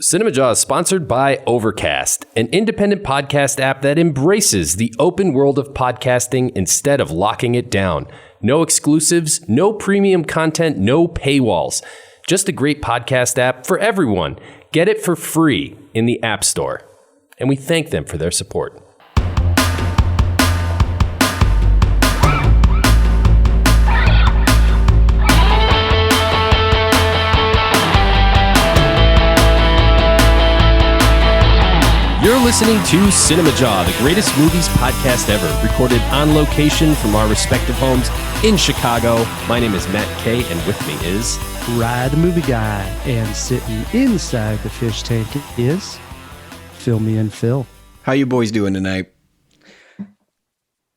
CinemaJaw is sponsored by Overcast, an independent podcast app that embraces the open world of podcasting instead of locking it down. No exclusives, no premium content, no paywalls. Just a great podcast app for everyone. Get it for free in the App Store. And we thank them for their support. You're listening to CinemaJaw, the greatest movies podcast ever, recorded on location from our respective homes in Chicago. My name is Matt Kay, and with me is... Ride the movie guy, and sitting inside the fish tank is Fill Me and Phil. How you boys doing tonight?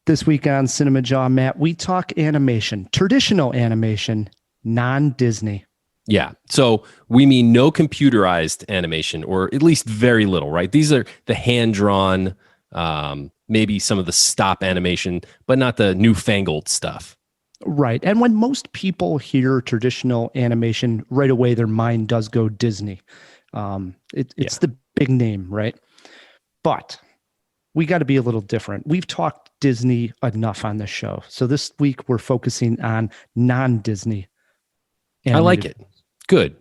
This week on CinemaJaw, Matt, we talk animation, traditional animation, non-Disney. Yeah. So we mean no computerized animation, or at least very little, right? These are the hand-drawn, maybe some of the stop animation, but not the newfangled stuff. Right. And when most people hear traditional animation, right away their mind does go Disney. It's the big name, right? But we got to be a little different. We've talked Disney enough on this show. So this week we're focusing on non-Disney animated. I like it. Good.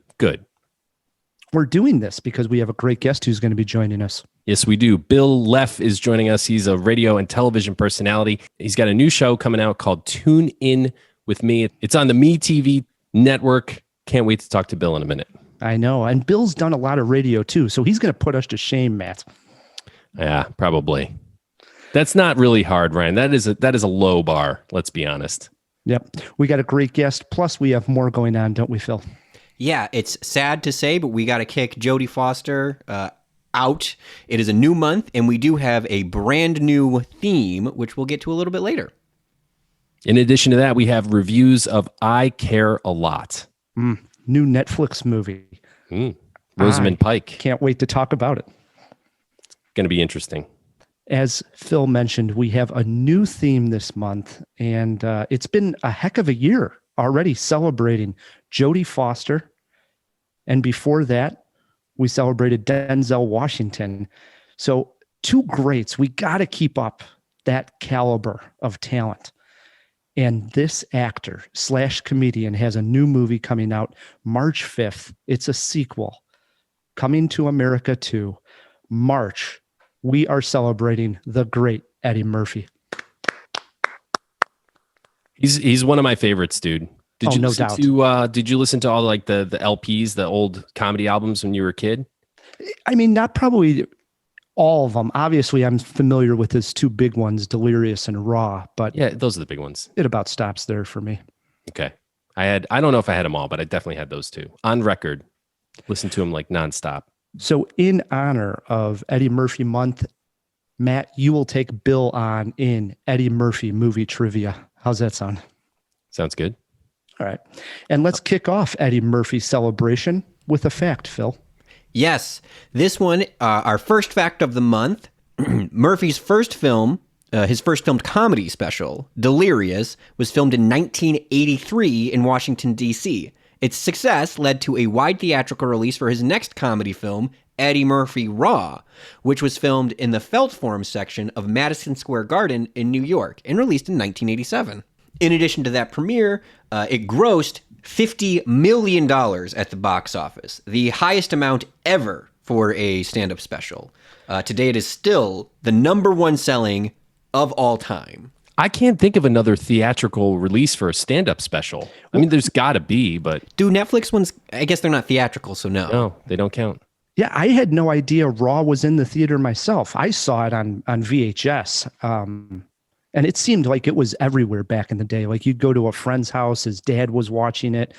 We're doing this because we have a great guest who's going to be joining us. Yes, we do. Bill Leff is joining us. He's a radio and television personality. He's got a new show coming out called Toon In With Me. It's on the MeTV Network. Can't wait to talk to Bill in a minute. I know. And Bill's done a lot of radio too, so he's going to put us to shame, Matt. Yeah, probably. That's not really hard, Ryan. That is a low bar, let's be honest. Yep. We got a great guest. Plus, we have more going on, don't we, Phil? Yeah, it's sad to say, but we got to kick Jodie Foster out. It is a new month, and we do have a brand new theme, which we'll get to a little bit later. In addition to that, we have reviews of I Care a Lot. New Netflix movie. Rosamund Pike. Can't wait to talk about it. It's going to be interesting. As Phil mentioned, we have a new theme this month, and it's been a heck of a year already celebrating Jodie Foster. And before that, we celebrated Denzel Washington. So two greats. We got to keep up that caliber of talent. And this actor / comedian has a new movie coming out March 5th. It's a sequel, Coming to America 2. March, we are celebrating the great Eddie Murphy. He's one of my favorites, dude. Did you listen to all like the LPs, the old comedy albums when you were a kid? I mean, not probably all of them. Obviously, I'm familiar with his two big ones, Delirious and Raw, but yeah, those are the big ones. It about stops there for me. Okay. I don't know if I had them all, but I definitely had those two on record. Listen to them like nonstop. So in honor of Eddie Murphy month, Matt, you will take Bill on in Eddie Murphy movie trivia. How's that sound? Sounds good. All right. And let's kick off Eddie Murphy celebration with a fact, Phil. Yes. This one, our first fact of the month, Murphy's first film, his first filmed comedy special, Delirious, was filmed in 1983 in Washington, D.C. Its success led to a wide theatrical release for his next comedy film, Eddie Murphy Raw, which was filmed in the Felt Forum section of Madison Square Garden in New York and released in 1987. In addition to that premiere, it grossed $50 million at the box office, the highest amount ever for a stand-up special. Today, it is still the number one selling of all time. I can't think of another theatrical release for a stand-up special. I mean, there's got to be, but... Do Netflix ones... I guess they're not theatrical, so no. No, they don't count. Yeah, I had no idea Raw was in the theater myself. I saw it on VHS, and it seemed like it was everywhere back in the day. Like you'd go to a friend's house, his dad was watching it.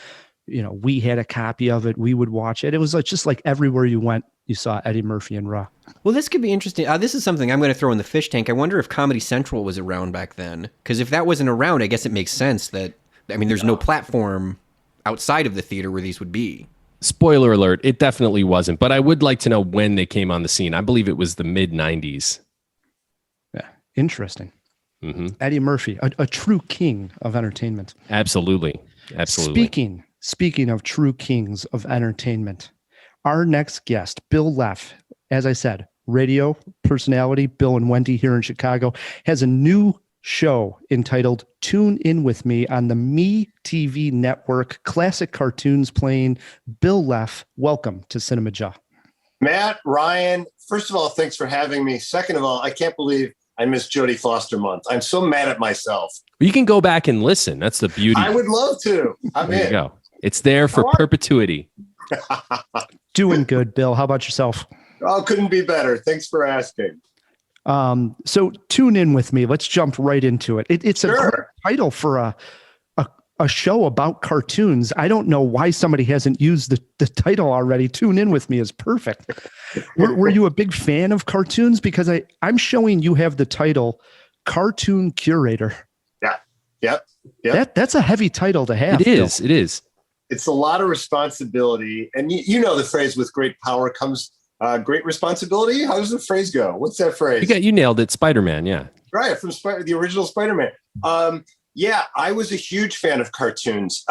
You know, we had a copy of it. We would watch it. It was just like everywhere you went, you saw Eddie Murphy and Raw. Well, this could be interesting. This is something I'm going to throw in the fish tank. I wonder if Comedy Central was around back then. Because if that wasn't around, I guess it makes sense that, I mean, there's no platform outside of the theater where these would be. Spoiler alert, it definitely wasn't. But I would like to know when they came on the scene. I believe it was the mid-90s. Yeah, interesting. Mm-hmm. Eddie Murphy, a true king of entertainment. Absolutely. Speaking of true kings of entertainment, Our next guest, Bill Leff, as I said, radio personality, Bill and Wendy here in Chicago, has a new show entitled Toon In With Me on the MeTV Network. Classic cartoons playing. Bill Leff, welcome to CinemaJaw. Matt, Ryan, first of all, thanks for having me. Second of all, I can't believe I missed Jodie Foster month. I'm so mad at myself. You can go back and listen. That's the beauty. I would love to. I'm There in. you go. It's there for perpetuity. Doing good, Bill. How about yourself? Oh, couldn't be better. Thanks for asking. So Tune In With Me. Let's jump right into it. It's a great title for a show about cartoons. I don't know why somebody hasn't used the title already. Tune In With Me is perfect. Were you a big fan of cartoons? Because I'm showing you have the title Cartoon Curator. Yeah. Yep. That's a heavy title to have. It is. Bill. It is. It's a lot of responsibility. And you know the phrase, with great power comes great responsibility. How does the phrase go? What's that phrase? You nailed it. Spider-Man. Yeah. Right. From the original Spider-Man. Yeah, I was a huge fan of cartoons.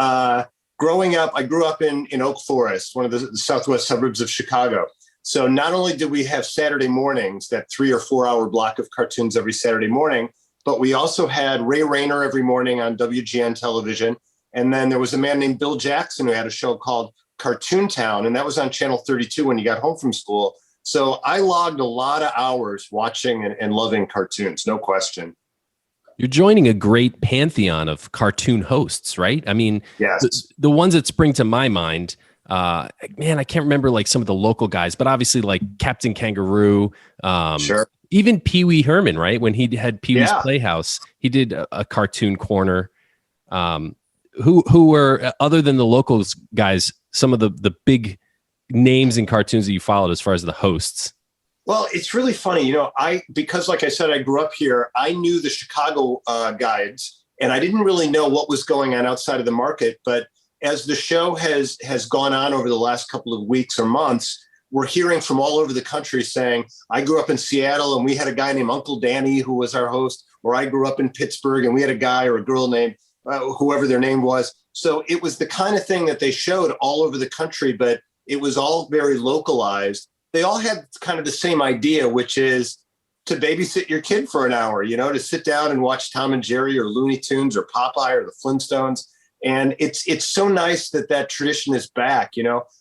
Growing up, I grew up in Oak Forest, one of the southwest suburbs of Chicago. So not only did we have Saturday mornings, that 3 or 4 hour block of cartoons every Saturday morning, but we also had Ray Rayner every morning on WGN television. And then there was a man named Bill Jackson who had a show called Cartoon Town, and that was on Channel 32 when you got home from school. So I logged a lot of hours watching and loving cartoons, no question. You're joining a great pantheon of cartoon hosts, right? I mean, yes. the ones that spring to my mind, man, I can't remember like some of the local guys, but obviously like Captain Kangaroo, Sure. Even Pee Wee Herman, right? When he had Pee Wee's Playhouse, he did a cartoon corner. Who were, other than the locals guys, some of the big names in cartoons that you followed as far as the hosts? Well, it's really funny. Because like I said, I grew up here. I knew the Chicago guides, and I didn't really know what was going on outside of the market. But as the show has gone on over the last couple of weeks or months, we're hearing from all over the country saying, I grew up in Seattle and we had a guy named Uncle Danny who was our host, or I grew up in Pittsburgh and we had a guy or a girl named whoever their name was. So it was the kind of thing that they showed all over the country, but it was all very localized. They all had kind of the same idea, which is to babysit your kid for an hour, to sit down and watch Tom and Jerry or Looney Tunes or Popeye or the Flintstones. And it's so nice that tradition is back.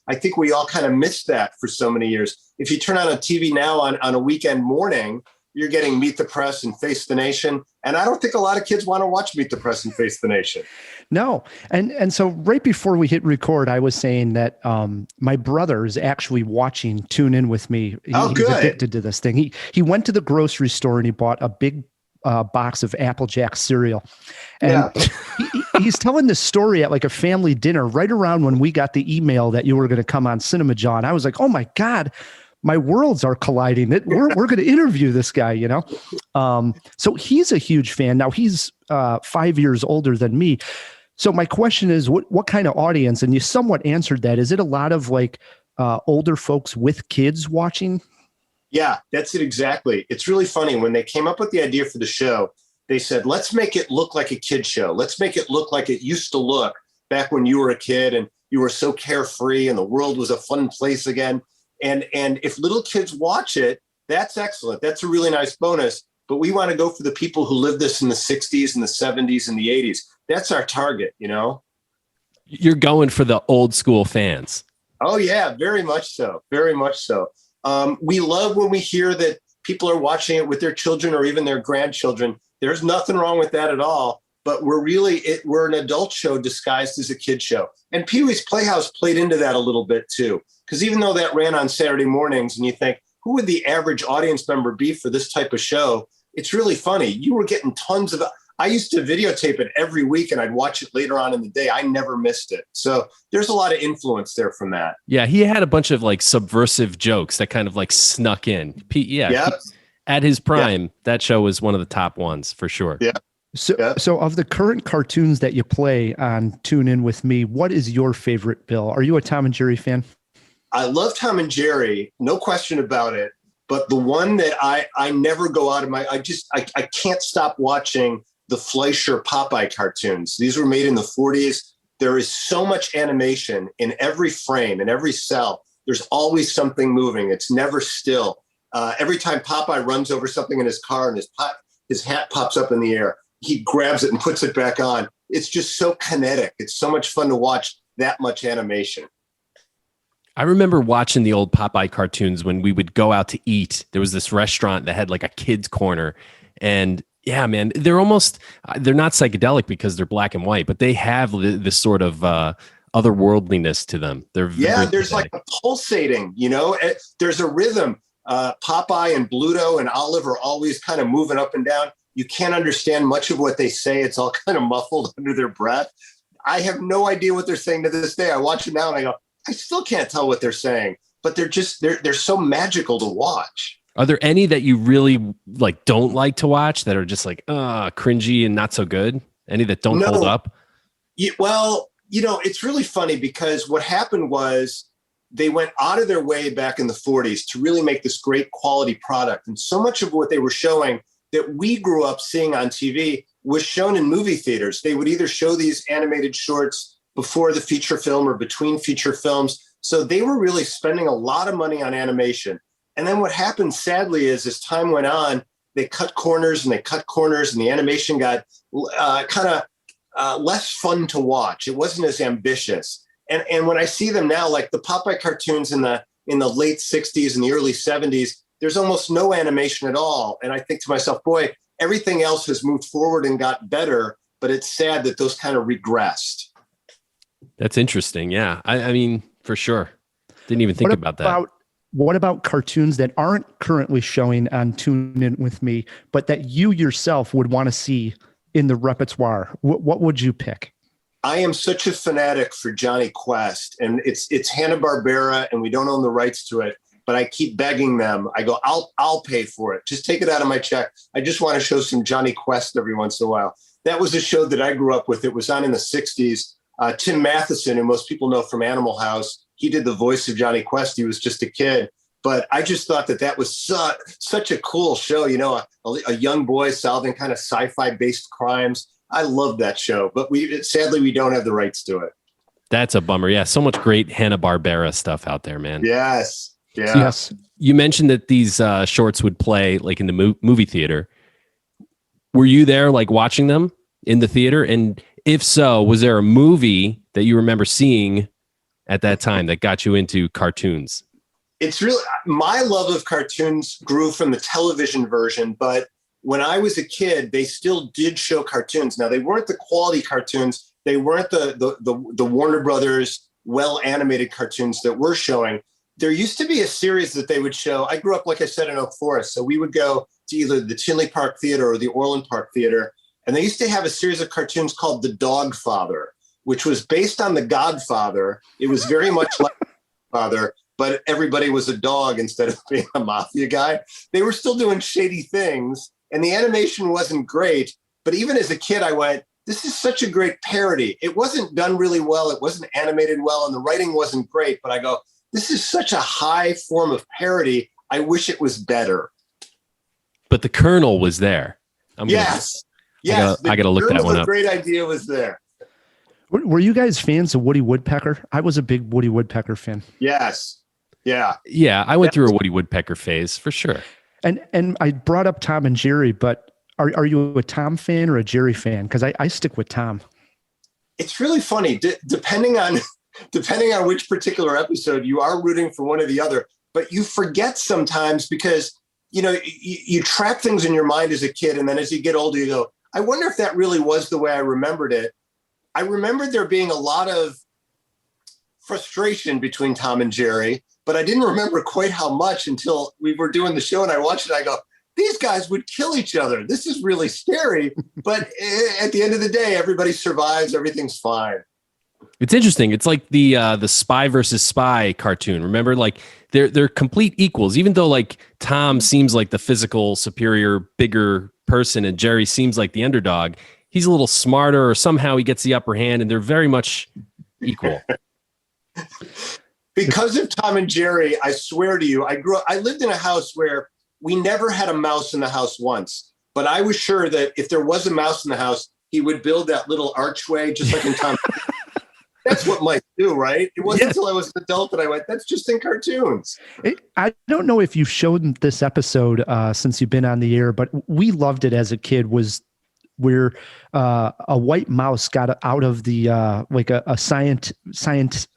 I think we all kind of missed that for so many years. If you turn on a TV now on a weekend morning, you're getting Meet the Press and Face the Nation. And I don't think a lot of kids want to watch Meet the Press and Face the Nation. No. And so right before we hit record, I was saying that my brother is actually watching Tune In With Me. He's addicted to this thing. He went to the grocery store and he bought a big box of Apple Jack cereal. And he's telling this story at like a family dinner right around when we got the email that you were going to come on CinemaJaw. And I was like, oh my God, my worlds are colliding. We're going to interview this guy, So he's a huge fan. Now he's 5 years older than me. So my question is, what kind of audience? And you somewhat answered that. Is it a lot of like older folks with kids watching? Yeah, that's it exactly. It's really funny. When they came up with the idea for the show, they said, let's make it look like a kid show. Let's make it look like it used to look back when you were a kid and you were so carefree and the world was a fun place again. And if little kids watch it, that's excellent. That's a really nice bonus. But we want to go for the people who lived this in the 60s and the 70s and the 80s. That's our target, You're going for the old school fans. Oh, yeah, very much so. Very much so. We love when we hear that people are watching it with their children or even their grandchildren. There's nothing wrong with that at all. But we're an adult show disguised as a kid show. And Pee Wee's Playhouse played into that a little bit, too. Because even though that ran on Saturday mornings and you think, who would the average audience member be for this type of show? It's really funny. You were getting tons of... I used to videotape it every week and I'd watch it later on in the day. I never missed it. So there's a lot of influence there from that. Yeah, he had a bunch of like subversive jokes that kind of like snuck in. At his prime, that show was one of the top ones for sure. Yeah. So of the current cartoons that you play on Tune In With Me, what is your favorite, Bill? Are you a Tom and Jerry fan? I love Tom and Jerry, no question about it. But the one that I never go out of I can't stop watching the Fleischer Popeye cartoons. These were made in the 40s. There is so much animation in every frame, in every cell. There's always something moving. It's never still. Every time Popeye runs over something in his car and his hat pops up in the air, he grabs it and puts it back on. It's just so kinetic. It's so much fun to watch that much animation. I remember watching the old Popeye cartoons when we would go out to eat. There was this restaurant that had like a kids corner, and yeah, man, they're not psychedelic because they're black and white, but they have this sort of otherworldliness to them. There's like a pulsating, there's a rhythm. Popeye and Bluto and Olive are always kind of moving up and down. You can't understand much of what they say. It's all kind of muffled under their breath. I have no idea what they're saying to this day. I watch it now and I go, I still can't tell what they're saying, but they're so magical to watch. Are there any that you really like don't like to watch that are just like cringy and not so good? Any that don't hold up? It's really funny because what happened was they went out of their way back in the 40s to really make this great quality product. And so much of what they were showing that we grew up seeing on TV was shown in movie theaters. They would either show these animated shorts before the feature film or between feature films. So they were really spending a lot of money on animation. And then what happened, sadly, is as time went on, they cut corners and the animation got less fun to watch. It wasn't as ambitious. And when I see them now, like the Popeye cartoons in the late 60s and the early 70s, there's almost no animation at all. And I think to myself, boy, everything else has moved forward and got better, but it's sad that those kind of regressed. That's interesting. Yeah. I mean, for sure. Didn't even think about that. What about cartoons that aren't currently showing on Toon In With Me, but that you yourself would want to see in the repertoire? What would you pick? I am such a fanatic for Johnny Quest, and it's Hanna-Barbera, and we don't own the rights to it. But I keep begging them. I go, I'll pay for it. Just take it out of my check. I just want to show some Johnny Quest every once in a while. That was a show that I grew up with. It was on in the 60s. Tim Matheson, who most people know from Animal House, he did the voice of Johnny Quest. He was just a kid. But I just thought that was such a cool show. A young boy solving kind of sci-fi based crimes. I love that show. But sadly, we don't have the rights to it. That's a bummer. Yeah, so much great Hanna-Barbera stuff out there, man. Yes. Yeah. Yes. You mentioned that these shorts would play like in the movie theater. Were you there like watching them in the theater? And if so, was there a movie that you remember seeing at that time that got you into cartoons? It's really, my love of cartoons grew from the television version, but when I was a kid, they still did show cartoons. Now, they weren't the quality cartoons. They weren't the Warner Brothers well-animated cartoons that we're showing. There used to be a series that they would show. I grew up, like I said, in Oak Forest. So we would go to either the Tinley Park Theater or the Orland Park Theater. And they used to have a series of cartoons called The Dogfather, which was based on The Godfather. It was very much like The Godfather, but everybody was a dog instead of being a mafia guy. They were still doing shady things, and the animation wasn't great. But even as a kid, I went, this is such a great parody. It wasn't done really well. It wasn't animated well, and the writing wasn't great. But I go, this is such a high form of parody. I wish it was better. But the kernel was there. Yes. I got to look that one up. The great idea was there. Were you guys fans of Woody Woodpecker? I was a big Woody Woodpecker fan. Yes. Yeah. Yeah, I went through a Woody Woodpecker phase for sure. And I brought up Tom and Jerry, but are you a Tom fan or a Jerry fan? Because I stick with Tom. It's really funny. Depending on which particular episode, you are rooting for one or the other, but you forget sometimes because, you track things in your mind as a kid. And then as you get older, you go, I wonder if that really was the way I remembered it. I remembered there being a lot of frustration between Tom and Jerry, but I didn't remember quite how much until we were doing the show and I watched it. I go, these guys would kill each other. This is really scary. But at the end of the day, everybody survives. Everything's fine. It's interesting. It's like the Spy versus Spy cartoon. Remember, like they're complete equals. Even though like Tom seems like the physical, superior, bigger person, and Jerry seems like the underdog. He's a little smarter, or somehow he gets the upper hand, and they're very much equal. Because of Tom and Jerry, I swear to you, I lived in a house where we never had a mouse in the house once. But I was sure that if there was a mouse in the house, he would build that little archway, just like in Tom. That's what mice do, right? It wasn't until I was an adult that I went, that's just in cartoons. I don't know if you've showed this episode since you've been on the air, but we loved it as a kid. Was where a white mouse got out of the like a science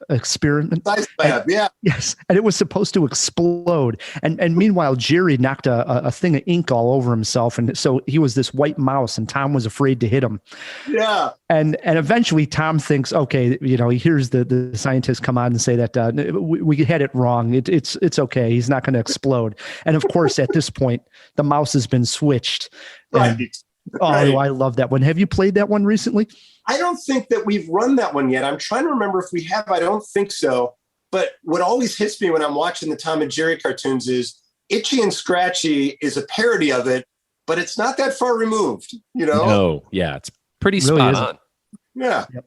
experiment. Science lab, yeah. Yes, and it was supposed to explode. And meanwhile, Jerry knocked a thing of ink all over himself, and so he was this white mouse, and Tom was afraid to hit him. Yeah. And eventually, Tom thinks, okay, he hears the scientists come on and say that we had it wrong. It's okay. He's not going to explode. And of course, at this point, the mouse has been switched. Right. Oh, I love that one. Have you played that one recently? I don't think that we've run that one yet. I'm trying to remember if we have. I don't think so. But what always hits me when I'm watching the Tom and Jerry cartoons is Itchy and Scratchy is a parody of it, but it's not that far removed, No, yeah, it's pretty spot on. Yeah. Yep.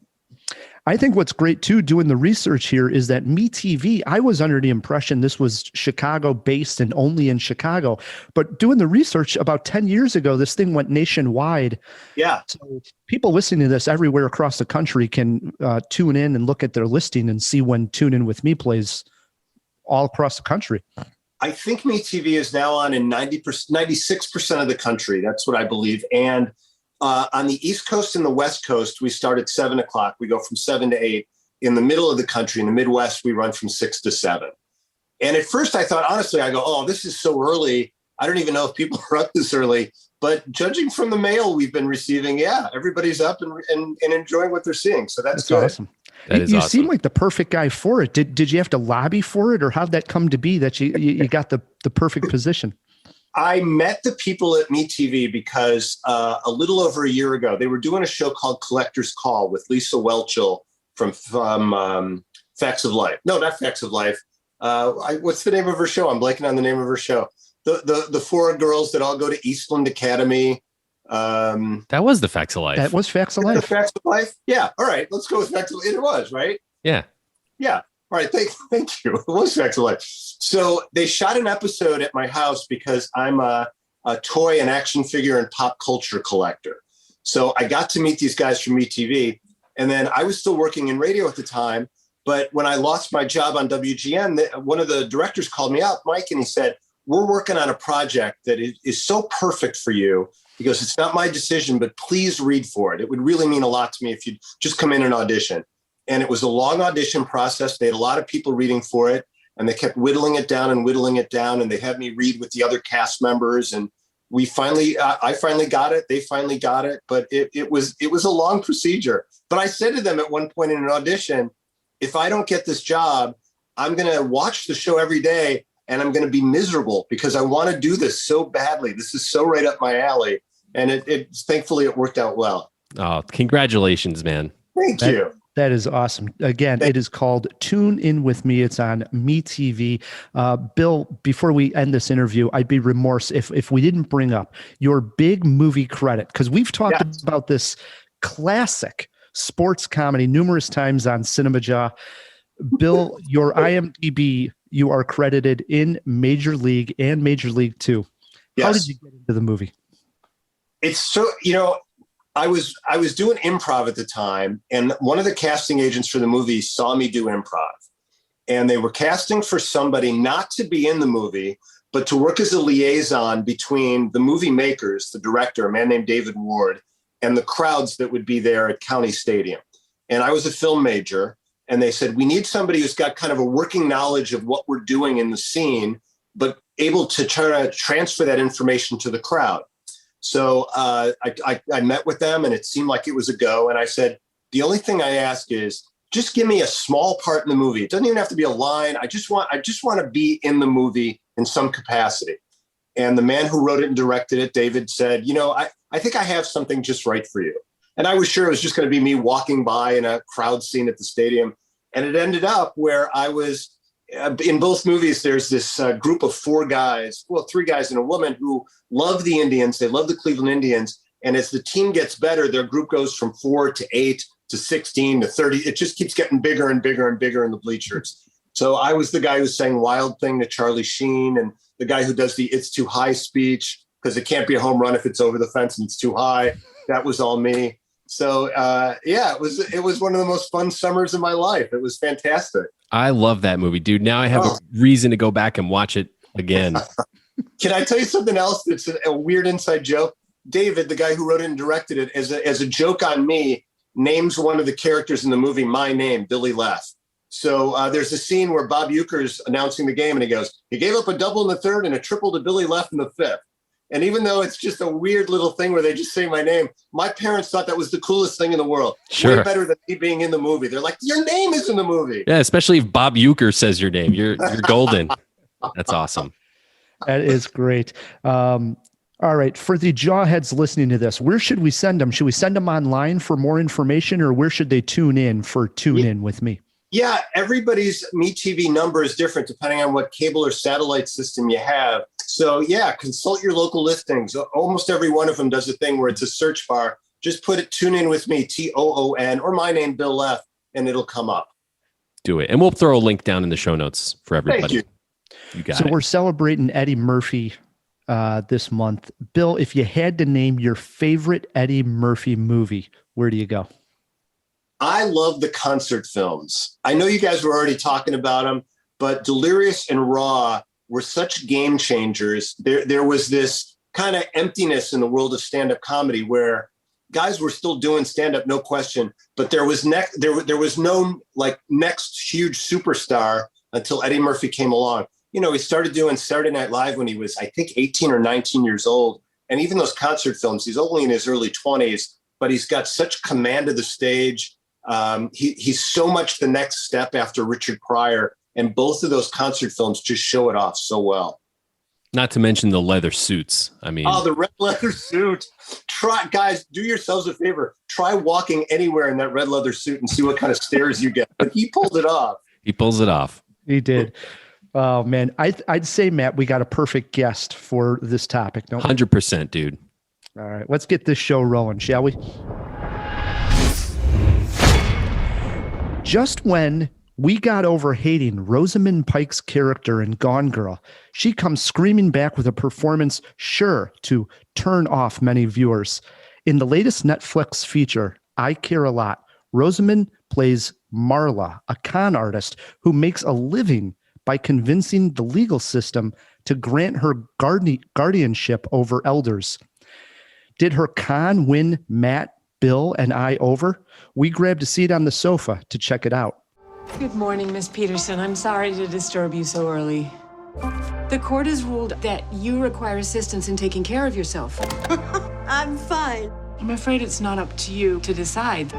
I think what's great too, doing the research here, is that MeTV, I was under the impression this was Chicago based and only in Chicago, but doing the research about 10 years ago, this thing went nationwide. Yeah. So people listening to this everywhere across the country can tune in and look at their listing and see when Toon In With Me plays all across the country. I think MeTV is now on in 96% of the country. That's what I believe. And on the East Coast and the West Coast, we start at 7 o'clock. We go from 7 to 8. In the middle of the country, in the Midwest, we run from 6 to 7. And at first I thought, honestly, I go, oh, this is so early. I don't even know if people are up this early. But judging from the mail we've been receiving, yeah, everybody's up and enjoying what they're seeing. So that's good. Awesome. That is you awesome. seem like the perfect guy for it. Did you have to lobby for it, or how'd that come to be that you got the perfect position? I met the people at MeTV because a little over a year ago, they were doing a show called Collector's Call with Lisa Welchel from Facts of Life. No, not Facts of Life. What's the name of her show? I'm blanking on the name of her show. The four girls that all go to Eastland Academy. That was the Facts of Life. That was Facts of Life. The Facts of Life? Yeah. All right. Let's go with Facts of Life. It was, right? Yeah. Yeah. All right. Thank you. It was Facts of Life. So they shot an episode at my house because I'm a toy and action figure and pop culture collector. So I got to meet these guys from MeTV. And then I was still working in radio at the time. But when I lost my job on WGN, one of the directors called me up, Mike, and he said, we're working on a project that is so perfect for you. He goes, it's not my decision, but please read for it. It would really mean a lot to me if you'd just come in and audition. And it was a long audition process. They had a lot of people reading for it, and they kept whittling it down. And they had me read with the other cast members. And I finally got it. They finally got it. But it was a long procedure. But I said to them at one point in an audition, if I don't get this job, I'm going to watch the show every day and I'm going to be miserable because I want to do this so badly. This is so right up my alley. And thankfully it worked out well. Oh, congratulations, man. Thank you. That is awesome. Again, it is called Toon In With Me. It's on MeTV. Bill, before we end this interview, I'd be remorse if we didn't bring up your big movie credit, because we've talked about this classic sports comedy numerous times on CinemaJaw. Bill, your IMDb, you are credited in Major League and Major League 2. Yes. How did you get into the movie? It's so, I was doing improv at the time, and one of the casting agents for the movie saw me do improv, and they were casting for somebody not to be in the movie, but to work as a liaison between the movie makers, the director, a man named David Ward, and the crowds that would be there at County Stadium. And I was a film major, and they said, we need somebody who's got kind of a working knowledge of what we're doing in the scene, but able to try to transfer that information to the crowd. So I met with them, and it seemed like it was a go. And I said, the only thing I ask is just give me a small part in the movie. It doesn't even have to be a line. I just want to be in the movie in some capacity. And the man who wrote it and directed it, David, said, I think I have something just right for you. And I was sure it was just going to be me walking by in a crowd scene at the stadium. And it ended up where I was in both movies. There's this group of three guys and a woman who love the Indians. They love the Cleveland Indians. And as the team gets better, their group goes from 4 to 8 to 16 to 30. It just keeps getting bigger and bigger and bigger in the bleachers. So I was the guy who sang Wild Thing to Charlie Sheen, and the guy who does the It's Too High speech, because it can't be a home run if it's over the fence and it's too high. That was all me. So yeah, it was one of the most fun summers of my life. It was fantastic. I love that movie, dude. Now I have a reason to go back and watch it again. Can I tell you something else that's a weird inside joke? David, the guy who wrote it and directed it, as a joke on me, names one of the characters in the movie my name, Billy Leff. So there's a scene where Bob Uecker's announcing the game, and he goes, he gave up a double in the third and a triple to Billy Leff in the fifth. And even though it's just a weird little thing where they just say my name, my parents thought that was the coolest thing in the world. Sure. Way better than me being in the movie. They're like, your name is in the movie. Yeah, especially if Bob Uecker says your name. You're golden. That's awesome. That is great. All right. For the jawheads listening to this, where should we send them? Should we send them online for more information, or where should they tune in for Tune In With Me? Yeah, everybody's MeTV number is different depending on what cable or satellite system you have. So yeah, consult your local listings. Almost every one of them does a thing where it's a search bar. Just put it Tune In With Me, TOON, or my name, Bill Leff, and it'll come up. Do it. And we'll throw a link down in the show notes for everybody. Thank you. You got so it. We're celebrating Eddie Murphy this month. Bill, if you had to name your favorite Eddie Murphy movie, where do you go? I love the concert films. I know you guys were already talking about them, but Delirious and Raw were such game changers. There was this kind of emptiness in the world of stand-up comedy where guys were still doing stand-up, no question, but there was no like next huge superstar until Eddie Murphy came along. You know, he started doing Saturday Night Live when he was, I think, 18 or 19 years old. And even those concert films, he's only in his early 20s, but he's got such command of the stage. He's so much the next step after Richard Pryor. And both of those concert films just show it off so well. Not to mention the leather suits. I mean, the red leather suit. Guys, do yourselves a favor. Try walking anywhere in that red leather suit and see what kind of stares you get. But he pulled it off. He pulls it off. He did. Oh man, I'd say, Matt, we got a perfect guest for this topic. 100%, dude. All right, let's get this show rolling, shall we? Just when we got over hating Rosamund Pike's character in Gone Girl, she comes screaming back with a performance sure to turn off many viewers. In the latest Netflix feature, I Care a Lot, Rosamund plays Marla, a con artist who makes a living by convincing the legal system to grant her guardianship over elders. Did her con win Matt, Bill, and I over? We grabbed a seat on the sofa to check it out. Good morning, Miss Peterson. I'm sorry to disturb you so early. The court has ruled that you require assistance in taking care of yourself. I'm fine. I'm afraid it's not up to you to decide.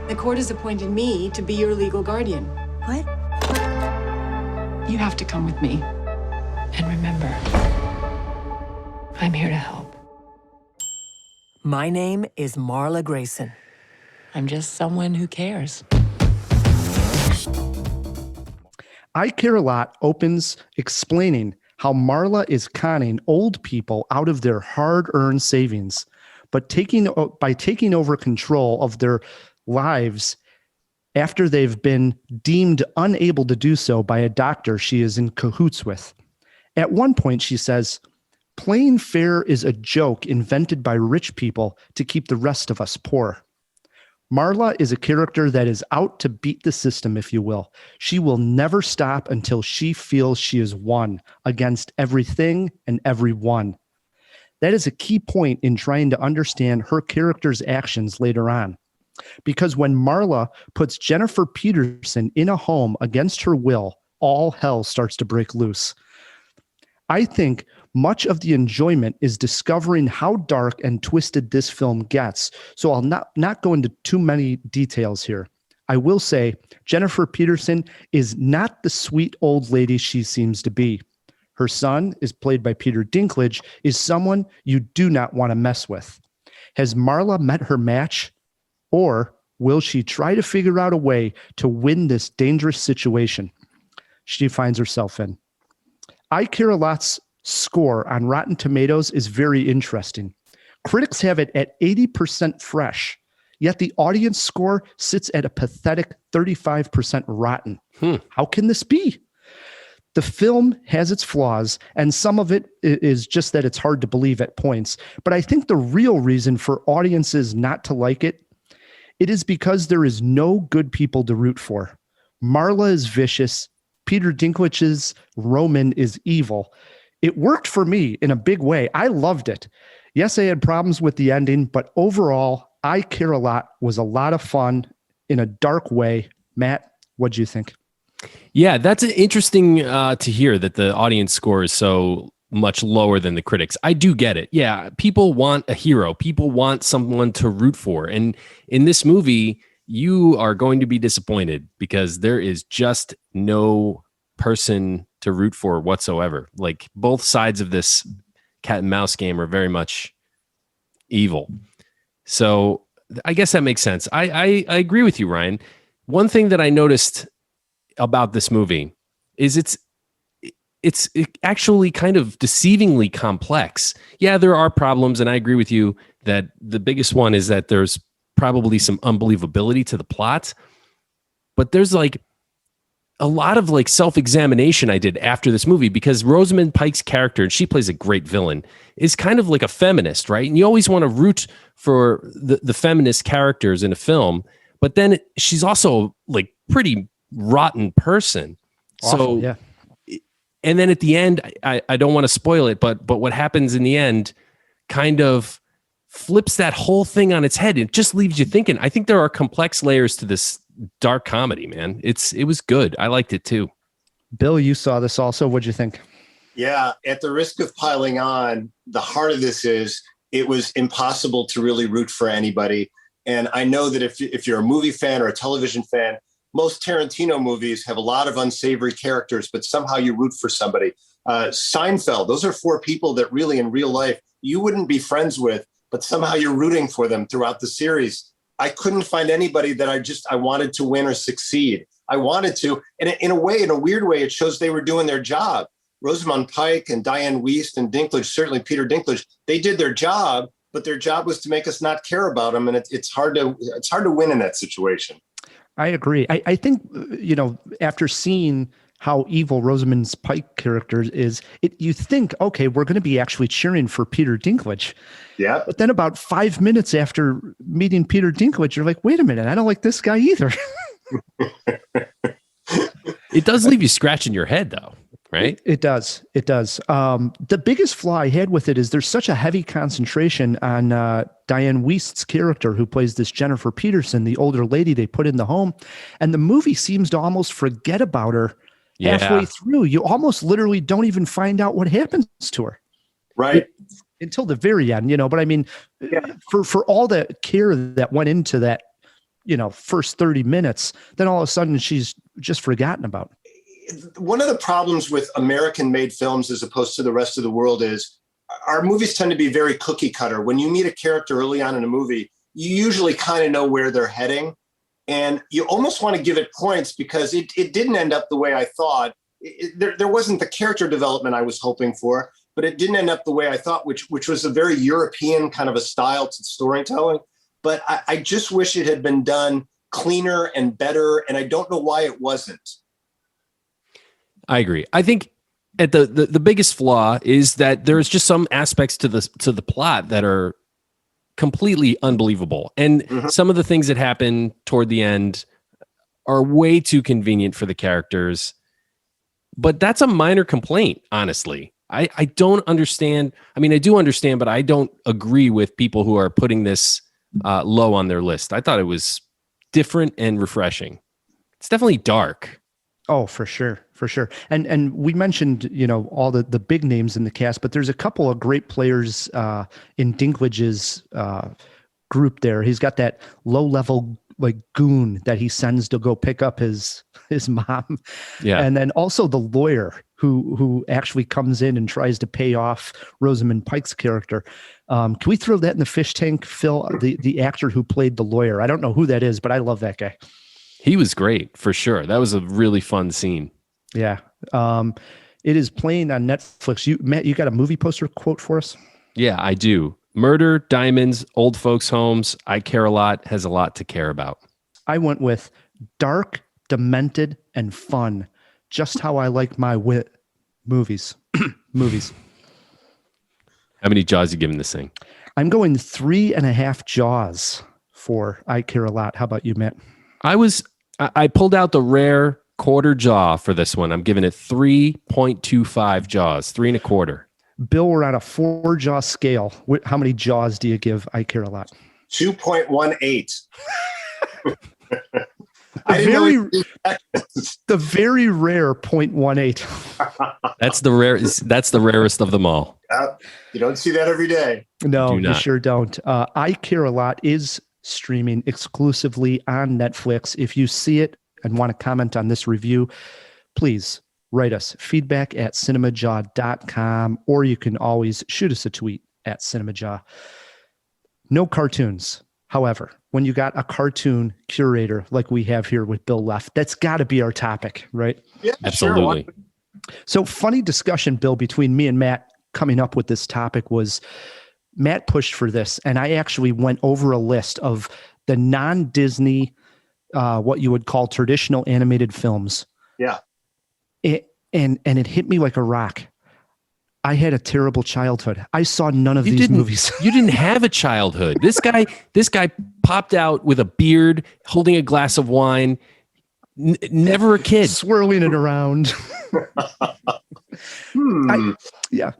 The court has appointed me to be your legal guardian. What? You have to come with me. And remember, I'm here to help. My name is Marla Grayson. I'm just someone who cares. I Care a Lot opens explaining how Marla is conning old people out of their hard-earned savings, but by taking over control of their lives after they've been deemed unable to do so by a doctor she is in cahoots with. At one point, she says, "Playing fair is a joke invented by rich people to keep the rest of us poor." Marla is a character that is out to beat the system, if you will. She will never stop until she feels she is won against everything and everyone. That is a key point in trying to understand her character's actions later on. Because when Marla puts Jennifer Peterson in a home against her will, all hell starts to break loose. I think much of the enjoyment is discovering how dark and twisted this film gets. So I'll not go into too many details here. I will say Jennifer Peterson is not the sweet old lady she seems to be. Her son, is played by Peter Dinklage, is someone you do not want to mess with. Has Marla met her match? Or will she try to figure out a way to win this dangerous situation she finds herself in? I Care a Lot's score on Rotten Tomatoes is very interesting. Critics have it at 80% fresh, yet the audience score sits at a pathetic 35% rotten. How can this be? The film has its flaws, and some of it is just that it's hard to believe at points. But I think the real reason for audiences not to like it It is because there is no good people to root for. Marla is vicious. Peter Dinklage's Roman is evil. It worked for me in a big way. I loved it. Yes, I had problems with the ending, but overall, I Care a Lot was a lot of fun in a dark way. Matt, what'd you think? Yeah, that's interesting to hear that the audience score is so much lower than the critics. I do get it. Yeah, people want a hero. People want someone to root for. And in this movie, you are going to be disappointed because there is just no person to root for whatsoever. Like, both sides of this cat and mouse game are very much evil. So I guess that makes sense. I agree with you, Ryan. One thing that I noticed about this movie is it's actually kind of deceivingly complex. Yeah, there are problems, and I agree with you that the biggest one is that there's probably some unbelievability to the plot, but there's like a lot of like self-examination I did after this movie, because Rosamund Pike's character, and she plays a great villain, is kind of like a feminist, right? And you always want to root for the feminist characters in a film, but then she's also like pretty rotten person. Awful, so yeah. And then at the end, I don't want to spoil it, but what happens in the end kind of flips that whole thing on its head. It just leaves you thinking. I think there are complex layers to this dark comedy, man. It was good. I liked it too. Bill, you saw this also. What'd you think? Yeah, at the risk of piling on, the heart of this is it was impossible to really root for anybody. And I know that if you're a movie fan or a television fan, most Tarantino movies have a lot of unsavory characters, but somehow you root for somebody. Seinfeld, those are 4 people that really in real life you wouldn't be friends with, but somehow you're rooting for them throughout the series. I couldn't find anybody that I wanted to win or succeed. I wanted to, and in a weird way, it shows they were doing their job. Rosamund Pike and Diane Wiest and Dinklage, certainly Peter Dinklage, they did their job, but their job was to make us not care about them, and it's hard to win in that situation. I agree. I think, after seeing how evil Rosamund Pike character is, you think, okay, we're going to be actually cheering for Peter Dinklage. Yeah. But then about 5 minutes after meeting Peter Dinklage, you're like, wait a minute, I don't like this guy either. It does leave you scratching your head, though, right? It does. It does. The biggest flaw I had with it is there's such a heavy concentration on Diane Wiest's character, who plays this Jennifer Peterson, the older lady they put in the home. And the movie seems to almost forget about her halfway through. You almost literally don't even find out what happens to her. Right. Until the very end, but I mean, for all the care that went into that, first 30 minutes, then all of a sudden she's just forgotten about. One of the problems with American-made films as opposed to the rest of the world is our movies tend to be very cookie cutter. When you meet a character early on in a movie, you usually kind of know where they're heading, and you almost want to give it points because it didn't end up the way I thought. There wasn't the character development I was hoping for, but it didn't end up the way I thought, which was a very European kind of a style to storytelling. But I just wish it had been done cleaner and better, and I don't know why it wasn't. I agree. I think at the biggest flaw is that there's just some aspects to the plot that are completely unbelievable. And some of the things that happen toward the end are way too convenient for the characters. But that's a minor complaint, honestly. I don't understand. I mean, I do understand, but I don't agree with people who are putting this low on their list. I thought it was different and refreshing. It's definitely dark. Oh, for sure. For sure. And we mentioned, all the big names in the cast, but there's a couple of great players in Dinklage's group there. He's got that low level like goon that he sends to go pick up his mom. Yeah. And then also the lawyer who actually comes in and tries to pay off Rosamund Pike's character. Can we throw that in the fish tank, Phil? The actor who played the lawyer. I don't know who that is, but I love that guy. He was great, for sure. That was a really fun scene. Yeah. It is playing on Netflix. Matt, you got a movie poster quote for us? Yeah, I do. Murder, diamonds, old folks' homes. I Care a Lot has a lot to care about. I went with dark, demented, and fun. Just how I like my movies. Movies. How many jaws you giving this thing? I'm going 3.5 jaws for I Care a Lot. How about you, Matt? I pulled out the rare quarter jaw for this one. I'm giving it 3.25 jaws, 3.25. Bill, we're on a 4-jaw scale. How many jaws do you give I Care a Lot? 2.18. The very rare 0.18. That's the rarest of them all. You don't see that every day. No, you sure don't. I Care a Lot is streaming exclusively on Netflix. If you see it and want to comment on this review, please write us feedback at cinemajaw.com, or you can always shoot us a tweet at CinemaJaw. No cartoons. However, when you got a cartoon curator like we have here with Bill Leff, that's got to be our topic, right? Yeah, absolutely. Sure. So funny discussion, Bill, between me and Matt coming up with this topic was Matt pushed for this, and I actually went over a list of the non-Disney, what you would call traditional animated films. Yeah. And it hit me like a rock. I had a terrible childhood. I saw none of these movies. You didn't have a childhood. This guy popped out with a beard, holding a glass of wine. Never a kid. Swirling it around. Yeah.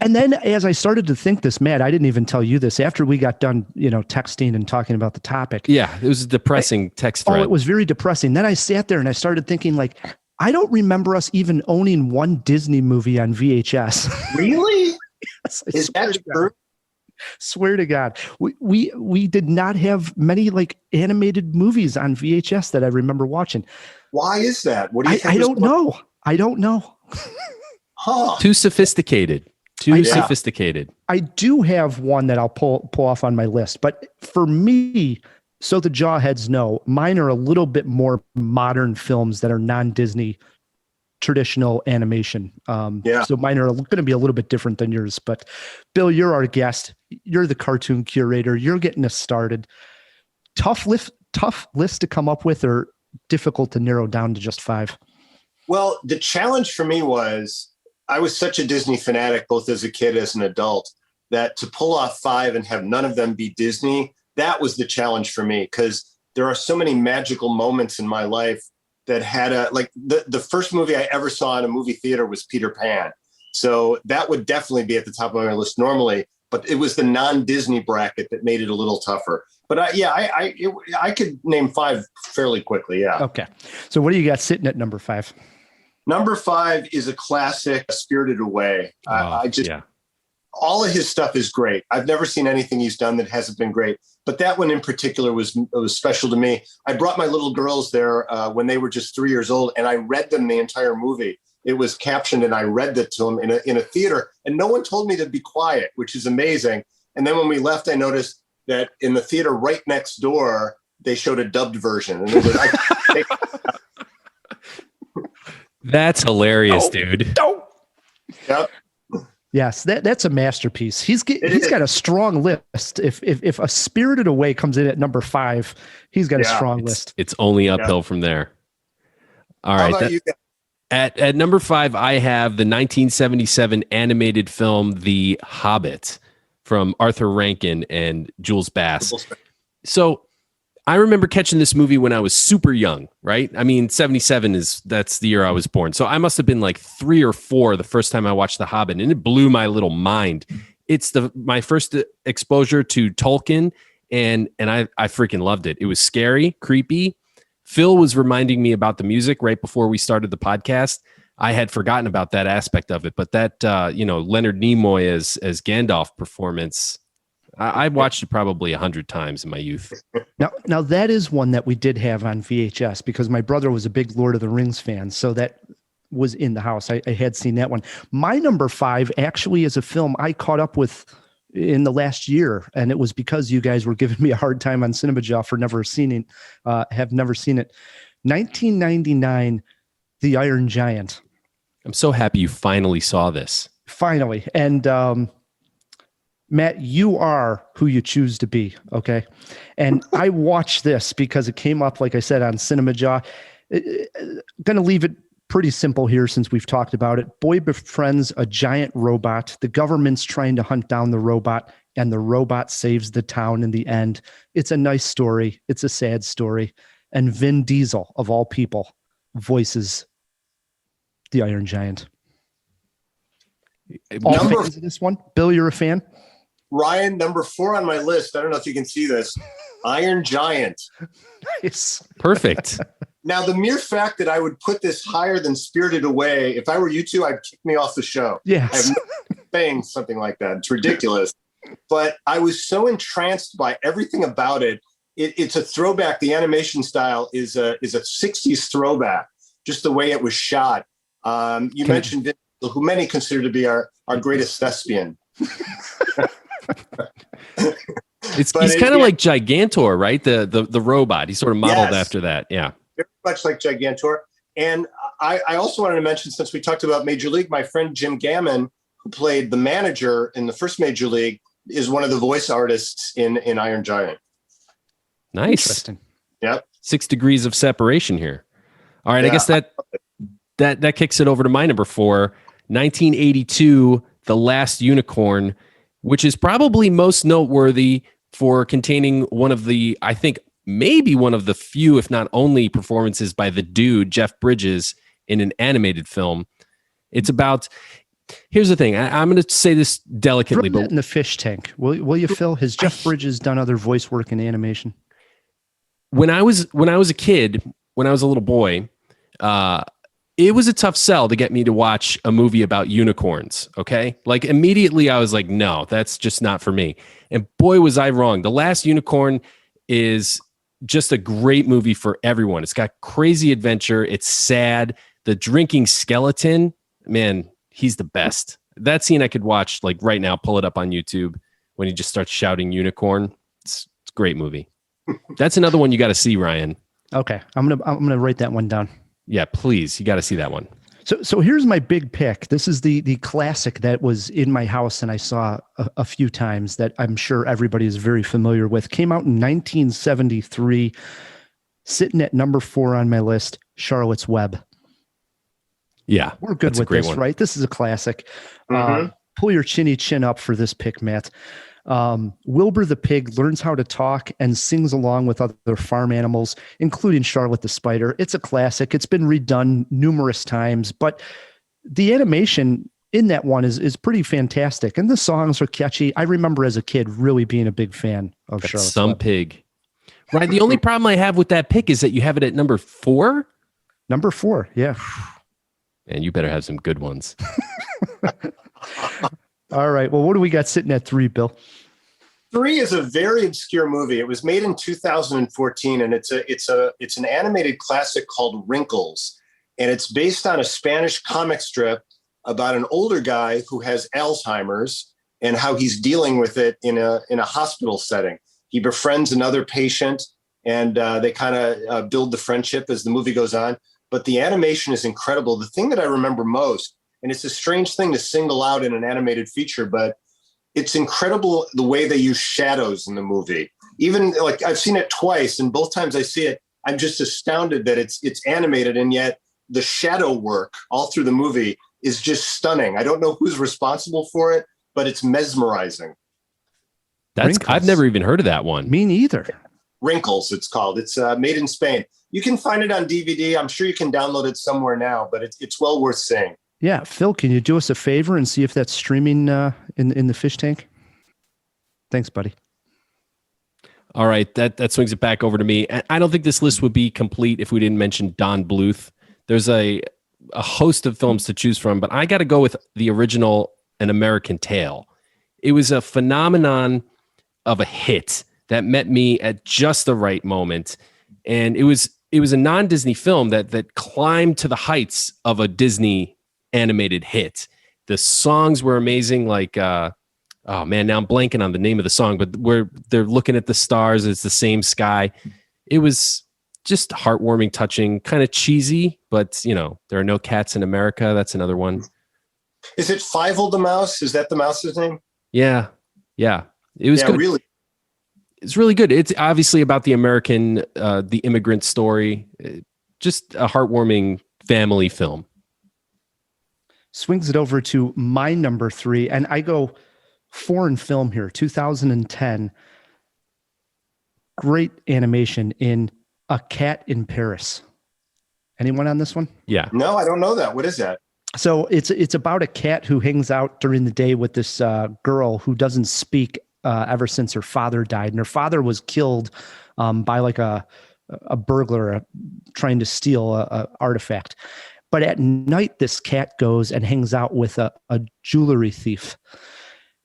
And then as I started to think this, Matt, I didn't even tell you this after we got done, texting and talking about the topic. Yeah, it was a depressing text thread. Oh, it was very depressing. Then I sat there and I started thinking, like, I don't remember us even owning one Disney movie on VHS. Really? Yes, Is that true? Swear to God. We did not have many like animated movies on VHS that I remember watching. Why is that? What do you think? I don't know. I don't know. Huh. Too sophisticated. Sophisticated. I do have one that I'll pull off on my list, but for me, so the Jawheads know, mine are a little bit more modern films that are non-Disney traditional animation. So mine are going to be a little bit different than yours. But Bill, you're our guest. You're the cartoon curator. You're getting us started. Tough list to come up with, or difficult to narrow down to just 5? Well, the challenge for me was I was such a Disney fanatic, both as a kid as an adult, that to pull off 5 and have none of them be Disney, that was the challenge for me, because there are so many magical moments in my life that had the first movie I ever saw in a movie theater was Peter Pan. So that would definitely be at the top of my list normally, but it was the non-Disney bracket that made it a little tougher. But I could name 5 fairly quickly. Yeah. Okay. So what do you got sitting at number 5? Number 5 is a classic, Spirited Away. All of his stuff is great. I've never seen anything he's done that hasn't been great, but that one in particular was special to me. I brought my little girls there when they were just 3 years old, and I read them the entire movie. It was captioned, and I read it to them in a theater, and no one told me to be quiet, which is amazing. And then when we left, I noticed that in the theater right next door, they showed a dubbed version. And it was, That's hilarious, dude. Yep. Yes, that's a masterpiece. He's got a strong list. If a Spirited Away comes in at number 5, he's got a strong list. It's only uphill from there. All right. How about you guys? At number 5, I have the 1977 animated film The Hobbit from Arthur Rankin and Jules Bass. So I remember catching this movie when I was super young, right? I mean, 77 that's the year I was born. So I must have been like 3 or 4 the first time I watched The Hobbit, and it blew my little mind. It's my first exposure to Tolkien, and I freaking loved it. It was scary, creepy. Phil was reminding me about the music right before we started the podcast. I had forgotten about that aspect of it, but that Leonard Nimoy as Gandalf performance, I watched it probably 100 times in my youth. Now that is one that we did have on VHS because my brother was a big Lord of the Rings fan, so that was in the house. I had seen that one. My number 5 actually is a film I caught up with in the last year, and it was because you guys were giving me a hard time on CinemaJaw for never seen it. 1999, The Iron Giant. I'm so happy you finally saw this. Finally, and Matt, you are who you choose to be, okay? And I watched this because it came up, like I said, on CinemaJaw. Going to leave it pretty simple here since we've talked about it. Boy befriends a giant robot. The government's trying to hunt down the robot, and the robot saves the town in the end. It's a nice story. It's a sad story. And Vin Diesel, of all people, voices the Iron Giant. All fans of this one? Bill, you're a fan? Ryan, number 4 on my list. I don't know if you can see this. Iron Giant. Nice. Perfect. Now, the mere fact that I would put this higher than Spirited Away, if I were you two, I'd kick me off the show. Yes. I'm saying something like that. It's ridiculous. But I was so entranced by everything about it. It's a throwback. The animation style is a 60s throwback, just the way it was shot. You mentioned Vin Diesel, who many consider to be our greatest thespian. He's kind of like Gigantor, right? The robot. He's sort of modeled after that. Yeah. Very much like Gigantor. And I also wanted to mention, since we talked about Major League, my friend Jim Gammon, who played the manager in the first Major League, is one of the voice artists in Iron Giant. Nice. Interesting. Yep. 6 degrees of separation here. All right. Yeah. I guess that kicks it over to my number 4, 1982, The Last Unicorn, which is probably most noteworthy for containing one of the, I think, maybe one of the few, if not only, performances by the dude, Jeff Bridges, in an animated film. It's about, here's the thing. I'm going to say this delicately, Throw but that in the fish tank. Will you, Phil? Has Jeff Bridges done other voice work in animation? when I was a kid, when I was a little boy, it was a tough sell to get me to watch a movie about unicorns. Okay. Like immediately I was like, no, that's just not for me. And boy, was I wrong. The Last Unicorn is just a great movie for everyone. It's got crazy adventure. It's sad. The drinking skeleton, man, he's the best. That scene I could watch like right now, pull it up on YouTube when he just starts shouting unicorn. It's a great movie. That's another one you got to see, Ryan. Okay. I'm gonna write that one down. Yeah, please. You got to see that one. So here's my big pick. This is the classic that was in my house and I saw a few times that I'm sure everybody is very familiar with. Came out in 1973, sitting at number 4 on my list, Charlotte's Web. Yeah. We're good with this, right? This is a classic. Pull your chin up for this pick, Matt. Wilbur the pig learns how to talk and sings along with other farm animals, including Charlotte the spider. It's a classic. It's been redone numerous times, but the animation in that one is pretty fantastic. And the songs are catchy. I remember as a kid really being a big fan of Charlotte's Some Web. pig. Right. The only problem I have with that pick is that you have it at number 4. Number 4. Yeah. And you better have some good ones. All right. Well, what do we got sitting at 3, Bill? 3 is a very obscure movie. It was made in 2014, and it's an animated classic called Wrinkles, and it's based on a Spanish comic strip about an older guy who has Alzheimer's and how he's dealing with it in a hospital setting. He befriends another patient, and they kind of build the friendship as the movie goes on. But the animation is incredible. The thing that I remember most, and it's a strange thing to single out in an animated feature, but it's incredible the way they use shadows in the movie. Even like I've seen it twice, and both times I see it, I'm just astounded that it's animated, and yet the shadow work all through the movie is just stunning. I don't know who's responsible for it, but it's mesmerizing. I've never even heard of that one. Me neither. Wrinkles, it's called. It's made in Spain. You can find it on DVD. I'm sure you can download it somewhere now, but it's well worth seeing. Yeah, Phil, can you do us a favor and see if that's streaming in the fish tank? Thanks, buddy. All right, that swings it back over to me. I don't think this list would be complete if we didn't mention Don Bluth. There's a host of films to choose from, but I got to go with the original An American Tail. It was a phenomenon of a hit that met me at just the right moment, and it was a non-Disney film that climbed to the heights of a Disney animated hit. The songs were amazing, like oh man, now I'm blanking on the name of the song, but where they're looking at the stars, it's the same sky. It was just heartwarming, touching, kind of cheesy, but there are no cats in America. That's another one. Is it Fievel the mouse? Is that the mouse's name? Yeah. It was good. Really. It's really good. It's obviously about the American, the immigrant story. Just a heartwarming family film. Swings it over to my number 3, and I go foreign film here, 2010. Great animation in A Cat in Paris. Anyone on this one? Yeah. No, I don't know that. What is that? So it's about a cat who hangs out during the day with this girl who doesn't speak ever since her father died, and her father was killed by like a burglar trying to steal a artifact. But at night, this cat goes and hangs out with a jewelry thief,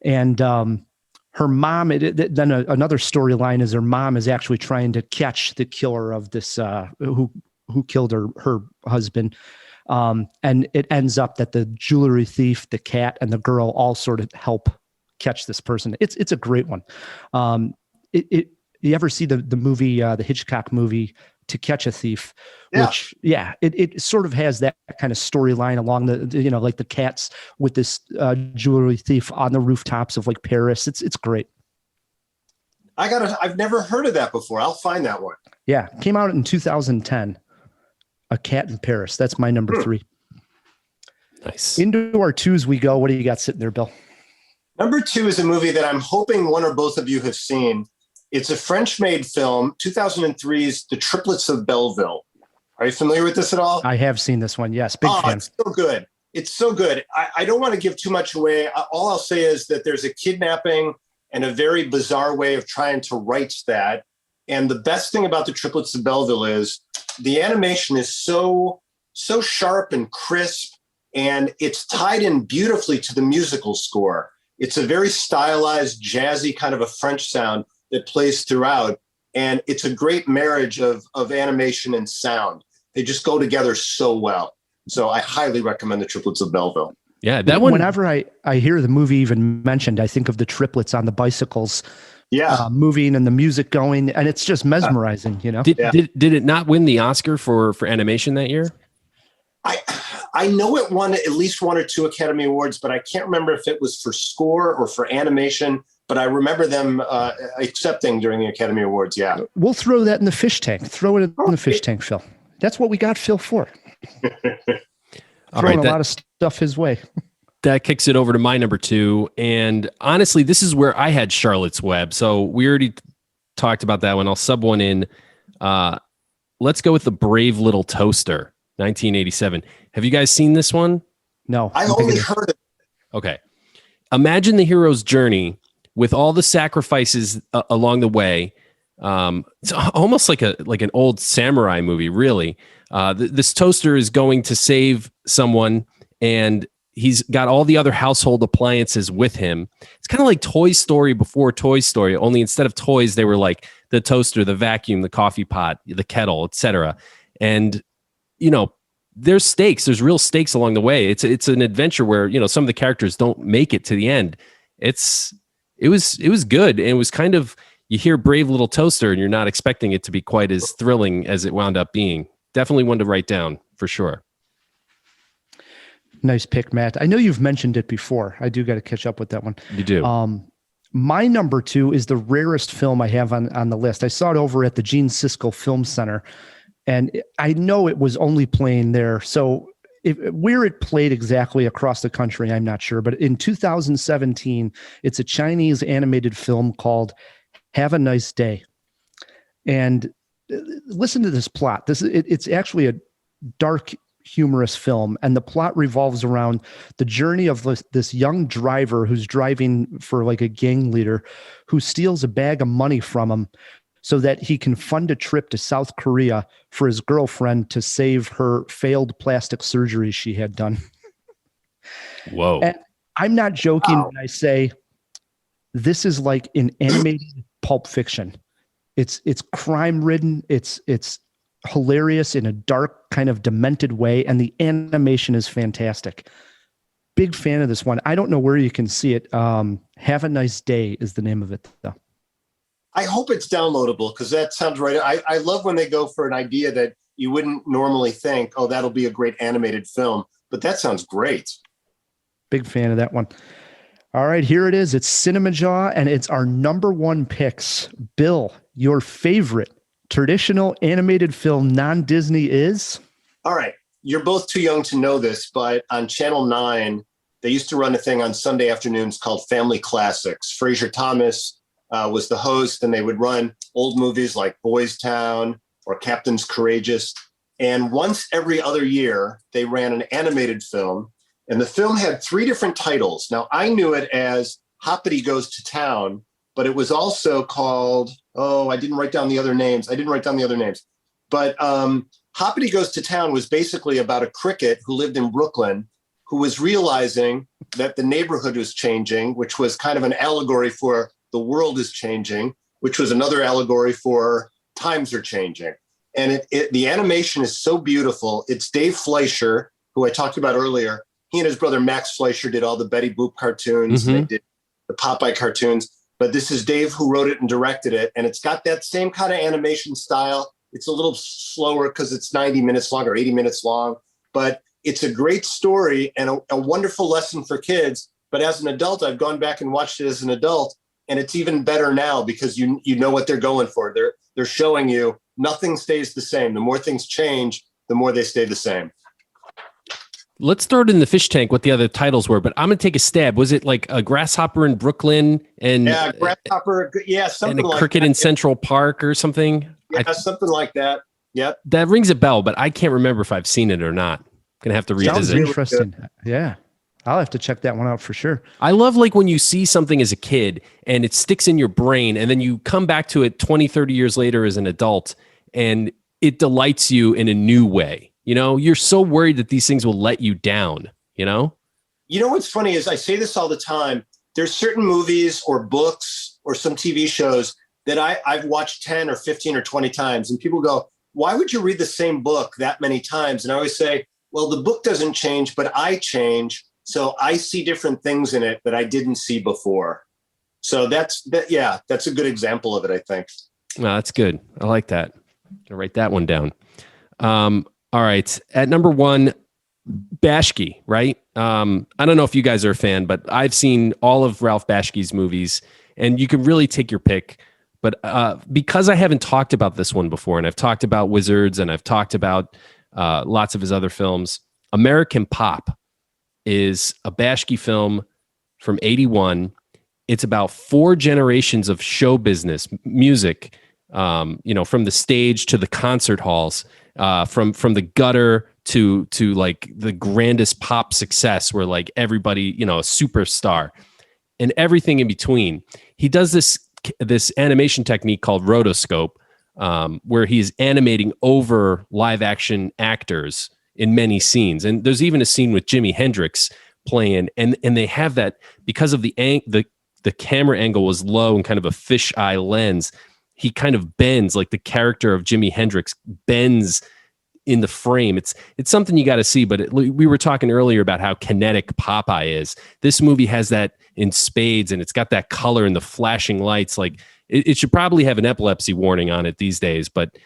and her mom. Then another storyline is her mom is actually trying to catch the killer of this who killed her husband. And it ends up that the jewelry thief, the cat, and the girl all sort of help catch this person. It's a great one. You ever see the movie, the Hitchcock movie, To Catch a Thief? Yeah. Which, it sort of has that kind of storyline along the, like the cats with this jewelry thief on the rooftops of like Paris. It's great. I've never heard of that before. I'll find that one. Yeah, came out in 2010. A Cat in Paris. That's my number 3. Nice. Into our 2s we go. What do you got sitting there, Bill? Number 2 is a movie that I'm hoping one or both of you have seen. It's a French-made film, 2003's The Triplets of Belleville. Are you familiar with this at all? I have seen this one. Yes, big fan. It's so good. It's so good. I don't want to give too much away. All I'll say is that there's a kidnapping and a very bizarre way of trying to right that. And the best thing about The Triplets of Belleville is the animation is so sharp and crisp, and it's tied in beautifully to the musical score. It's a very stylized, jazzy kind of a French sound that plays throughout, and it's a great marriage of animation and sound. They just go together so well. So I highly recommend The Triplets of Belleville. Yeah, that one. Whenever I hear the movie even mentioned, I think of the triplets on the bicycles. Yeah. Moving and the music going, and it's just mesmerizing, Did it not win the Oscar for animation that year? I know it won at least 1 or 2 Academy Awards, but I can't remember if it was for score or for animation. But I remember them accepting during the Academy Awards. Yeah. We'll throw that in the fish tank. Throw it in the fish tank, Phil. That's what we got Phil for. Throwing a lot of stuff his way. That kicks it over to my number 2. And honestly, this is where I had Charlotte's Web. So we already talked about that one. I'll sub one in. Let's go with The Brave Little Toaster, 1987. Have you guys seen this one? No. I only heard it. Okay. Imagine the hero's journey with all the sacrifices along the way. It's almost like an old samurai movie, really. This toaster is going to save someone, and he's got all the other household appliances with him. It's kind of like Toy Story before Toy Story, only instead of toys, they were like the toaster, the vacuum, the coffee pot, the kettle, etc. And, there's stakes. There's real stakes along the way. It's an adventure where, some of the characters don't make it to the end. It was good. And it was kind of, you hear Brave Little Toaster and you're not expecting it to be quite as thrilling as it wound up being. Definitely one to write down for sure. Nice pick, Matt. I know you've mentioned it before. I do got to catch up with that one. You do. My number 2 is the rarest film I have on the list. I saw it over at the Gene Siskel Film Center, and I know it was only playing there. So where it played exactly across the country, I'm not sure. But in 2017, it's a Chinese animated film called Have a Nice Day. And listen to this plot. It's actually a dark, humorous film, and the plot revolves around the journey of this young driver who's driving for like a gang leader who steals a bag of money from him so that he can fund a trip to South Korea for his girlfriend to save her failed plastic surgery she had done. Whoa. And I'm not joking when I say this is like an animated Pulp Fiction. It's crime ridden. It's hilarious in a dark kind of demented way, and the animation is fantastic. Big fan of this one. I don't know where you can see it. Have a Nice Day is the name of it, though. I hope it's downloadable, because that sounds right. I love when they go for an idea that you wouldn't normally think, oh, that'll be a great animated film, but that sounds great. Big fan of that one. All right, here it is. It's CinemaJaw, and it's our number 1 picks. Bill, your favorite traditional animated film non-Disney is? All right. you're both too young to know this, but on Channel 9, they used to run a thing on Sunday afternoons called Family Classics. Fraser Thomas was the host, and they would run old movies like Boys Town or Captain's Courageous. And once every other year, they ran an animated film, and the film had 3 different titles. Now, I knew it as Hoppity Goes to Town, but it was also called, I didn't write down the other names. But Hoppity Goes to Town was basically about a cricket who lived in Brooklyn, who was realizing that the neighborhood was changing, which was kind of an allegory for the world is changing, which was another allegory for times are changing. And the animation is so beautiful. It's Dave Fleischer, who I talked about earlier. He and his brother Max Fleischer did all the Betty Boop cartoons. Mm-hmm. They did the Popeye cartoons. But this is Dave who wrote it and directed it. And it's got that same kind of animation style. It's a little slower because it's 90 minutes long or 80 minutes long. But it's a great story and a wonderful lesson for kids. But as an adult, I've gone back and watched it as an adult. And it's even better now because you know what they're going for. They're showing you nothing stays the same. The more things change, the more they stay the same. Let's throw it in the fish tank what the other titles were, but I'm going to take a stab. Was it like a grasshopper in Brooklyn and grasshopper? Yeah, something and a like cricket that. in Central Park or something? Yeah, something like that. Yep. That rings a bell, but I can't remember if I've seen it or not. Going to have to Sounds revisit. really interesting. Yeah. I'll have to check that one out for sure. I love like when you see something as a kid and it sticks in your brain and then you come back to it 20, 30 years later as an adult and it delights you in a new way. You know, you're so worried that these things will let you down, you know? You know what's funny is I say this all the time. There's certain movies or books or some TV shows that I've watched 10 or 15 or 20 times. And people go, why would you read the same book that many times? And I always say, well, the book doesn't change, but I change. So I see different things in it that I didn't see before. So that's a good example of it, I think. No, that's good. I like that. I'll write that one down. All right. At number 1, Bashki, right? I don't know if you guys are a fan, but I've seen all of Ralph Bashki's movies and you can really take your pick. But because I haven't talked about this one before, and I've talked about Wizards and I've talked about lots of his other films, American Pop is a Bashki film from 1981. It's about 4 generations of show business, music, from the stage to the concert halls, from the gutter to like the grandest pop success where like everybody, a superstar and everything in between. He does this animation technique called rotoscope, where he's animating over live action actors in many scenes. And there's even a scene with Jimi Hendrix playing, and they have that because of the camera angle was low and kind of a fisheye lens. He kind of bends, like the character of Jimi Hendrix bends in the frame. It's something you got to see, but we were talking earlier about how kinetic Popeye is. This movie has that in spades, and it's got that color and the flashing lights. Like it should probably have an epilepsy warning on it these days, but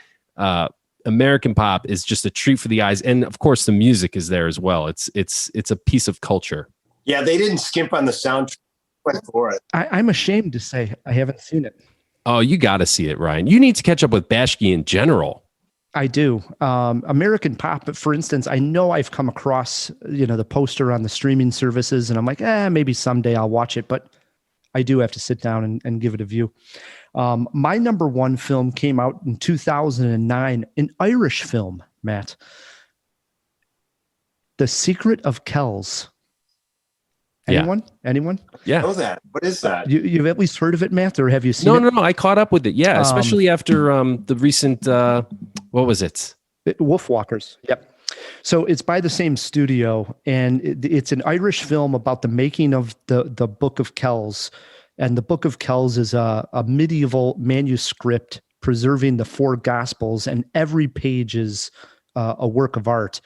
American Pop is just a treat for the eyes. And of course the music is there as well. It's a piece of culture. Yeah, they didn't skimp on the soundtrack for it. I'm ashamed to say I haven't seen it. Oh, you got to see it, Ryan. You need to catch up with Bashki in general. I do. American Pop, for instance, I know I've come across, the poster on the streaming services and I'm like, maybe someday I'll watch it, but I do have to sit down and give it a view. My number 1 film came out in 2009, an Irish film, Matt. The Secret of Kells. Anyone? Yeah. Anyone? Yeah. I know that. What is that? You've at least heard of it, Matt, or have you seen it? No. I caught up with it. Yeah, especially after the recent, what was it? Wolfwalkers. Yep. So it's by the same studio, and it's an Irish film about the making of the Book of Kells. And the Book of Kells is a medieval manuscript preserving the 4 Gospels, and every page is a work of art.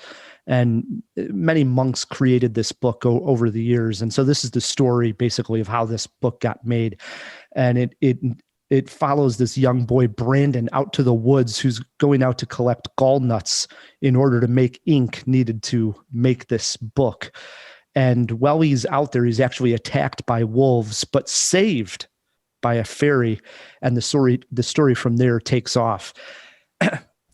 And many monks created this book over the years. And so this is the story basically of how this book got made. And it follows this young boy, Brandon, out to the woods who's going out to collect gall nuts in order to make ink needed to make this book. And while he's out there, he's actually attacked by wolves, but saved by a fairy. And the story from there takes off.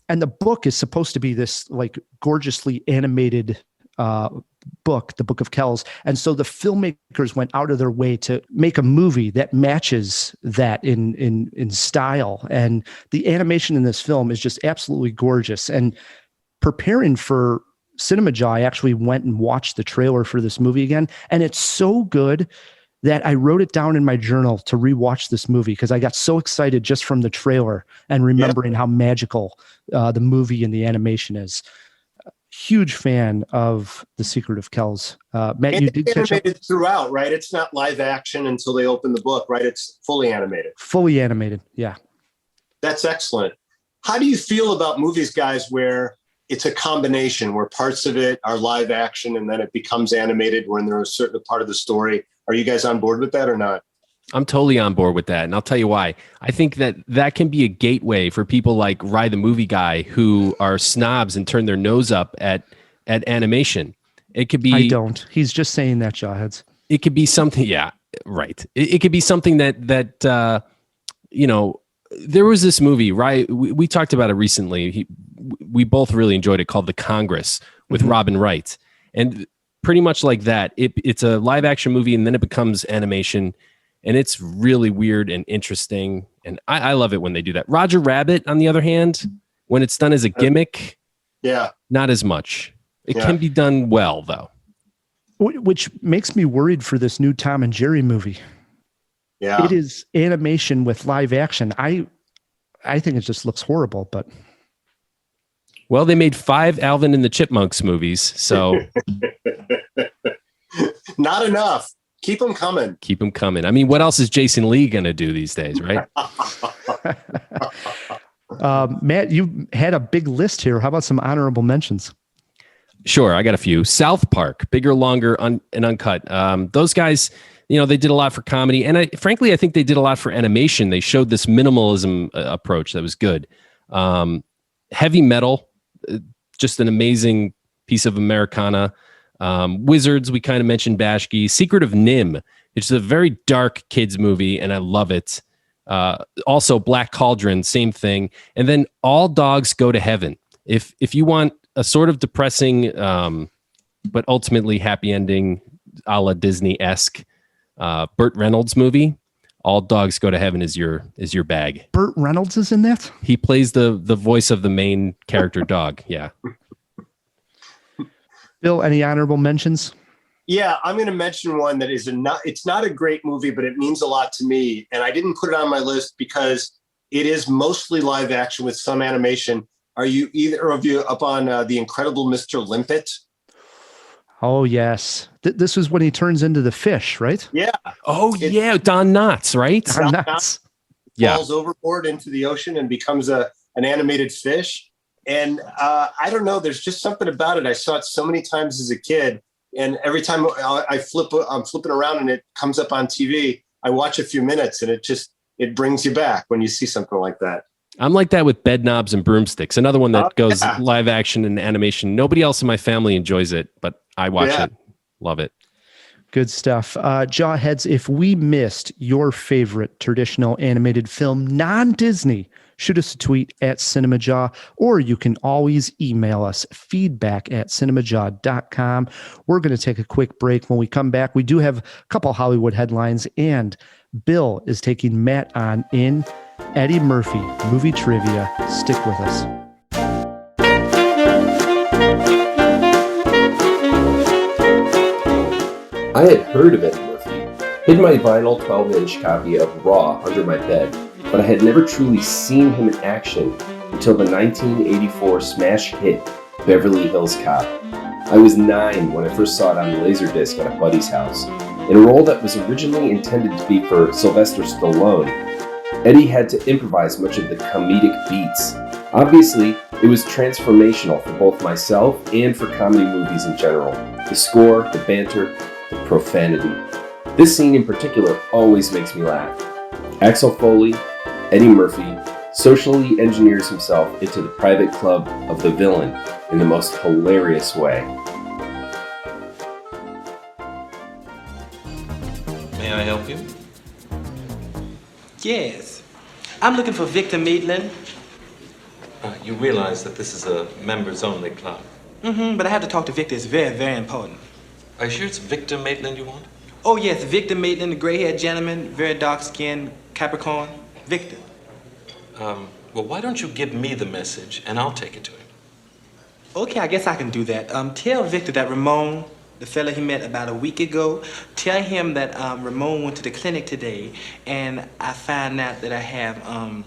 And the book is supposed to be this like gorgeously animated book, the Book of Kells. And so the filmmakers went out of their way to make a movie that matches that in style. And the animation in this film is just absolutely gorgeous. And preparing for CinemaJaw, I actually went and watched the trailer for this movie again. And it's so good that I wrote it down in my journal to rewatch this movie because I got so excited just from the trailer and remembering how magical the movie and the animation is. Huge fan of The Secret of Kells. Matt, you did catch up? Animated throughout, right? It's not live action until they open the book, right? It's fully animated. Fully animated, yeah. That's excellent. How do you feel about movies, guys, where it's a combination, where parts of it are live action and then it becomes animated when they're a certain part of the story? Are you guys on board with that or not? I'm totally on board with that. And I'll tell you why. I think that can be a gateway for people like Rye the Movie Guy who are snobs and turn their nose up at animation. It could be. I don't. He's just saying that, Jawheads. It could be something. Yeah, right. It could be something that there was this movie, right? We talked about it recently. We both really enjoyed it, called The Congress with Robin Wright. And pretty much like that, it's a live action movie and then it becomes animation. And it's really weird and interesting. And I love it when they do that. Roger Rabbit, on the other hand, when it's done as a gimmick, not as much. It can be done well, though. Which makes me worried for this new Tom and Jerry movie. Yeah. It is animation with live action. I think it just looks horrible, but. Well, they made 5 Alvin and the Chipmunks movies, so. Not enough. Keep them coming. Keep them coming. I mean, what else is Jason Lee going to do these days, right? Matt, you had a big list here. How about some honorable mentions? Sure, I got a few. South Park, bigger, longer, and uncut. Those guys, they did a lot for comedy. And frankly, I think they did a lot for animation. They showed this minimalism approach that was good. Heavy Metal, just an amazing piece of Americana. Wizards, we kind of mentioned Bashki. Secret of Nim, it's a very dark kids movie, and I love it. Also, Black Cauldron, same thing. And then All Dogs Go to Heaven. If you want a sort of depressing, but ultimately happy ending, a la Disney-esque, Burt Reynolds movie, All Dogs Go to Heaven is your bag. Burt Reynolds is in that? He plays the voice of the main character dog. Yeah. Bill, any honorable mentions? Yeah, I'm going to mention one that it's not a great movie, but it means a lot to me. And I didn't put it on my list because it is mostly live action with some animation. Are you either of you up on The Incredible Mr. Limpet? Oh, yes. This was when he turns into the fish, right? Yeah. Oh, yeah. Don Knotts, right? Don Knotts. Falls overboard into the ocean and becomes an animated fish. And I don't know, there's just something about it. I saw it so many times as a kid. And every time I'm flipping around and it comes up on TV, I watch a few minutes and it brings you back when you see something like that. I'm like that with Bed Knobs and Broomsticks. Another one that goes live action and animation. Nobody else in my family enjoys it, but I watch it. Love it. Good stuff. Jawheads, if we missed your favorite traditional animated film, non-Disney, shoot us a tweet at CinemaJaw, or you can always email us feedback@cinemajaw.com. We're going to take a quick break. When we come back, we do have a couple Hollywood headlines, and Bill is taking Matt on in Eddie Murphy movie trivia. Stick with us. I had heard of Eddie Murphy, hid my vinyl 12-inch copy of Raw under my bed, but I had never truly seen him in action until the 1984 smash hit Beverly Hills Cop. I was 9 when I first saw it on Laserdisc at a buddy's house. In a role that was originally intended to be for Sylvester Stallone, Eddie had to improvise much of the comedic beats. Obviously, it was transformational for both myself and for comedy movies in general. The score, the banter, the profanity. This scene in particular always makes me laugh. Axel Foley, Eddie Murphy, socially engineers himself into the private club of the villain in the most hilarious way. May I help you? Yes. I'm looking for Victor Maitland. You realize that this is a members-only club. But I have to talk to Victor. It's very, very important. Are you sure it's Victor Maitland you want? Oh, yes, Victor Maitland, the gray-haired gentleman, very dark-skinned, Capricorn. Victor. Well, why don't you give me the message, and I'll take it to him. Okay, I guess I can do that. Tell Victor that Ramon, the fella he met about a week ago, tell him that Ramon went to the clinic today, and I find out that I have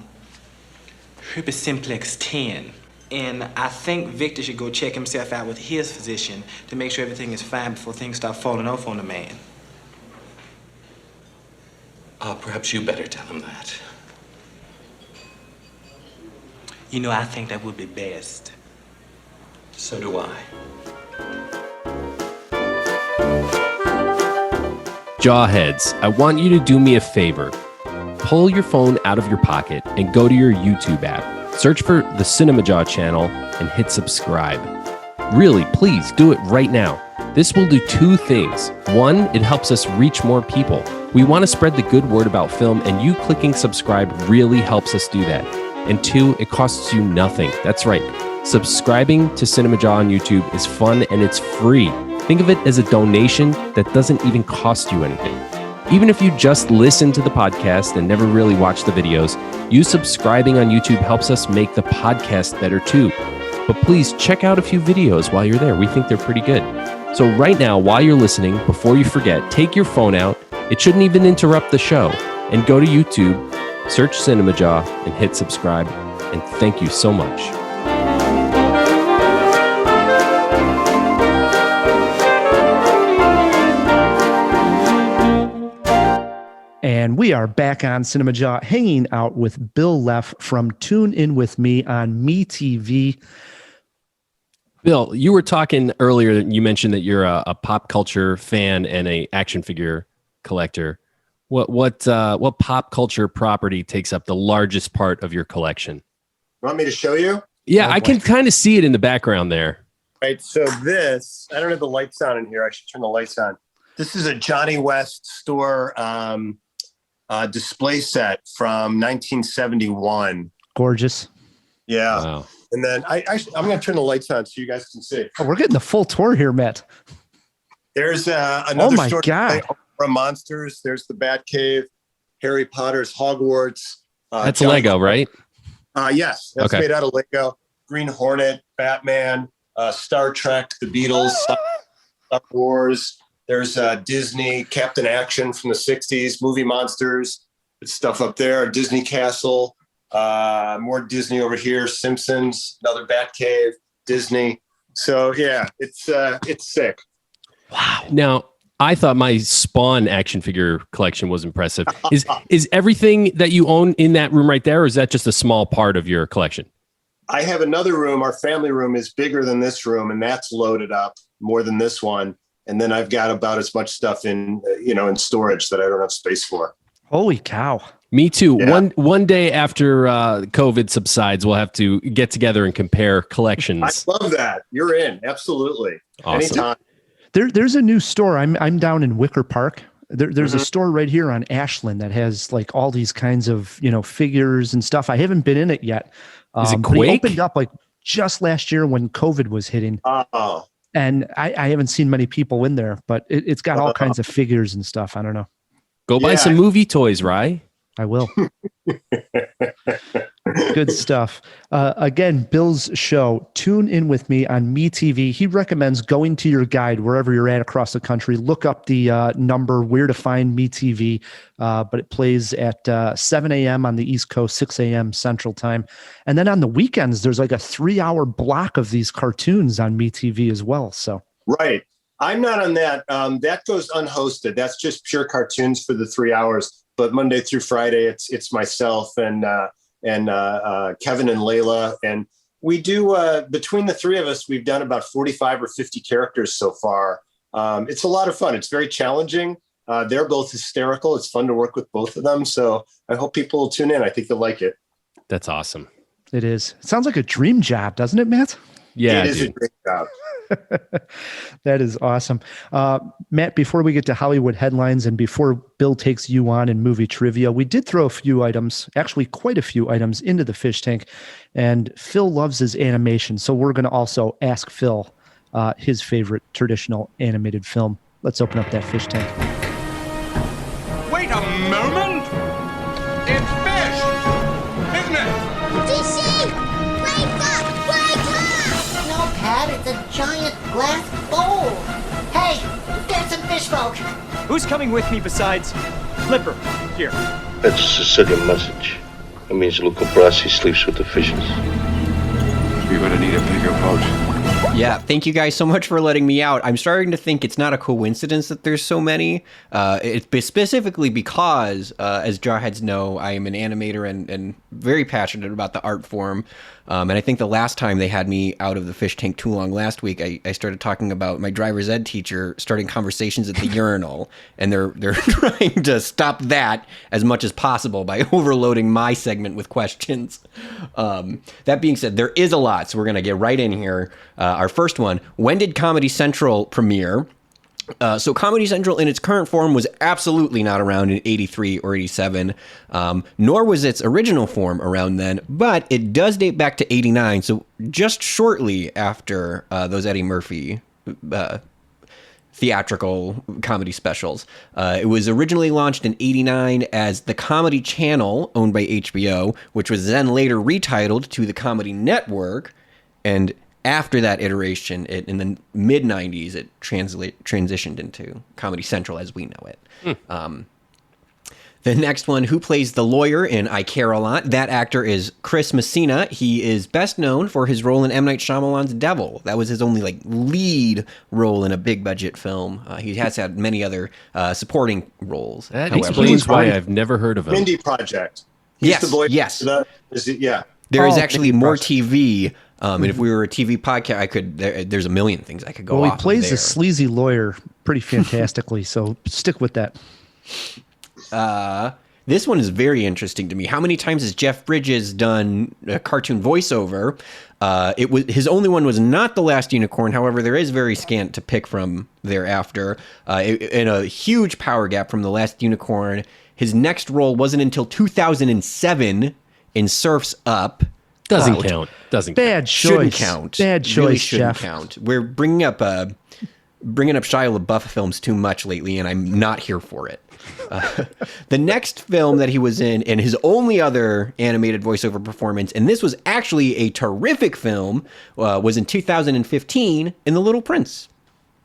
herpes simplex 10. And I think Victor should go check himself out with his physician to make sure everything is fine before things start falling off on the man. Perhaps you better tell him that. You know, I think that would be best. So do I. Jawheads, I want you to do me a favor. Pull your phone out of your pocket and go to your YouTube app. Search for the CinemaJaw channel and hit subscribe. Really, please do it right now. This will do two things. One, it helps us reach more people. We want to spread the good word about film, and you clicking subscribe really helps us do that. And two, it costs you nothing. That's right. Subscribing to CinemaJaw on YouTube is fun and it's free. Think of it as a donation that doesn't even cost you anything. Even if you just listen to the podcast and never really watch the videos, you subscribing on YouTube helps us make the podcast better too. But please check out a few videos while you're there. We think they're pretty good. So right now, while you're listening, before you forget, take your phone out. It shouldn't even interrupt the show. And go to YouTube, search CinemaJaw, and hit subscribe. And thank you so much. And we are back on CinemaJaw, hanging out with Bill Leff from Toon In With Me on MeTV. Bill, you were talking earlier, you mentioned that you're a pop culture fan and a action figure collector. What pop culture property takes up the largest part of your collection? Want me to show you? Yeah, I can kind of see it in the background there. Right. So this, I don't have the lights on in here. I should turn the lights on. This is a Johnny West store display set from 1971. Gorgeous. Yeah. Wow. And then I'm going to turn the lights on so you guys can see. Oh, we're getting the full tour here, Matt. There's another Oh my store God. from Monsters. There's the Batcave, Harry Potter's Hogwarts. That's Johnny Lego, right? Yes, that's Okay. made out of Lego. Green Hornet, Batman, Star Trek, The Beatles, Star Wars. There's Disney, Captain Action from the 60s, Movie Monsters. It's stuff up there. Disney Castle, more Disney over here. Simpsons, another Batcave, Disney. So yeah, it's sick. Wow. Now, I thought my Spawn action figure collection was impressive. Is everything that you own in that room right there, or is that just a small part of your collection? I have another room. Our family room is bigger than this room, and that's loaded up more than this one. And then I've got about as much stuff in storage that I don't have space for. Holy cow. Me too. Yeah. One day after COVID subsides, we'll have to get together and compare collections. I love that. You're in. Absolutely. Awesome. Anytime. There's a new store. I'm down in Wicker Park. There's a store right here on Ashland that has like all these kinds of, figures and stuff. I haven't been in it yet. Is it but they Quake? opened up like just last year when COVID was hitting. Oh, And I haven't seen many people in there, but it's got all kinds of figures and stuff. I don't know. Go buy Yeah. some movie toys, Rye. I will. Good stuff. Again, Bill's show, Toon In With Me on MeTV. He recommends going to your guide wherever you're at across the country. Look up the number, where to find MeTV. But it plays at 7 a.m. on the East Coast, 6 a.m. Central Time. And then on the weekends, there's like a 3-hour block of these cartoons on MeTV as well. So right. I'm not on that. That goes unhosted. That's just pure cartoons for the 3 hours. But Monday through Friday, it's myself and Kevin and Layla. And we do, between the three of us, we've done about 45 or 50 characters so far. It's a lot of fun. It's very challenging. They're both hysterical. It's fun to work with both of them. So I hope people will tune in. I think they'll like it. That's awesome. it is. It sounds like a dream job, doesn't it, Matt? Yeah, it is dude. a great job. That is awesome. Matt, before we get to Hollywood headlines and before Bill takes you on in movie trivia, we did throw a few items, actually quite a few items, into the fish tank. And Phil loves his animation. So we're going to also ask Phil his favorite traditional animated film. Let's open up that fish tank. Wait a moment! It's fish! Isn't it? DC! Wake up! Wake up! No, Pat, it's a giant glass bowl. Hey, there's some fish folk. Who's coming with me besides Flipper? Here. That's a Sicilian message. It means Luca Brasi sleeps with the fishes. You're gonna need a bigger boat. Yeah, thank you guys so much for letting me out. I'm starting to think it's not a coincidence that there's so many. It's specifically because, as Jawheads know, I am an animator and very passionate about the art form. And I think the last time they had me out of the fish tank too long last week, I started talking about my driver's ed teacher starting conversations at the urinal. And they're trying to stop that as much as possible by overloading my segment with questions. That being said, there is a lot, so we're going to get right in here. Our first one, when did Comedy Central premiere? So Comedy Central in its current form was absolutely not around in 83 or 87, nor was its original form around then, but it does date back to 89, so just shortly after those Eddie Murphy theatrical comedy specials. It was originally launched in 89 as the Comedy Channel, owned by HBO, which was then later retitled to the Comedy Network, and after that iteration, in the mid-90s, it transitioned into Comedy Central as we know it. The next one, who plays the lawyer in I Care a Lot? That actor is Chris Messina. He is best known for his role in M. Night Shyamalan's Devil. That was his only lead role in a big-budget film. He has had many other supporting roles. That explains why I've never heard of him. Indie Project. Yes, The voice yes. Yeah. There is actually more TV. And if we were a TV podcast, I could. There's a million things I could go. Well, off he plays of a sleazy lawyer pretty fantastically, so stick with that. This one is very interesting to me. How many times has Jeff Bridges done a cartoon voiceover? It was his only one was not The Last Unicorn. However, there is very scant to pick from thereafter. In a huge power gap from The Last Unicorn, his next role wasn't until 2007 in Surf's Up. Doesn't count. Doesn't Bad count. choice. Shouldn't count. Bad choice, really shouldn't Jeff. count. We're bringing up Shia LaBeouf films too much lately, and I'm not here for it. The next film that he was in, and his only other animated voiceover performance, and this was actually a terrific film, was in 2015 in The Little Prince.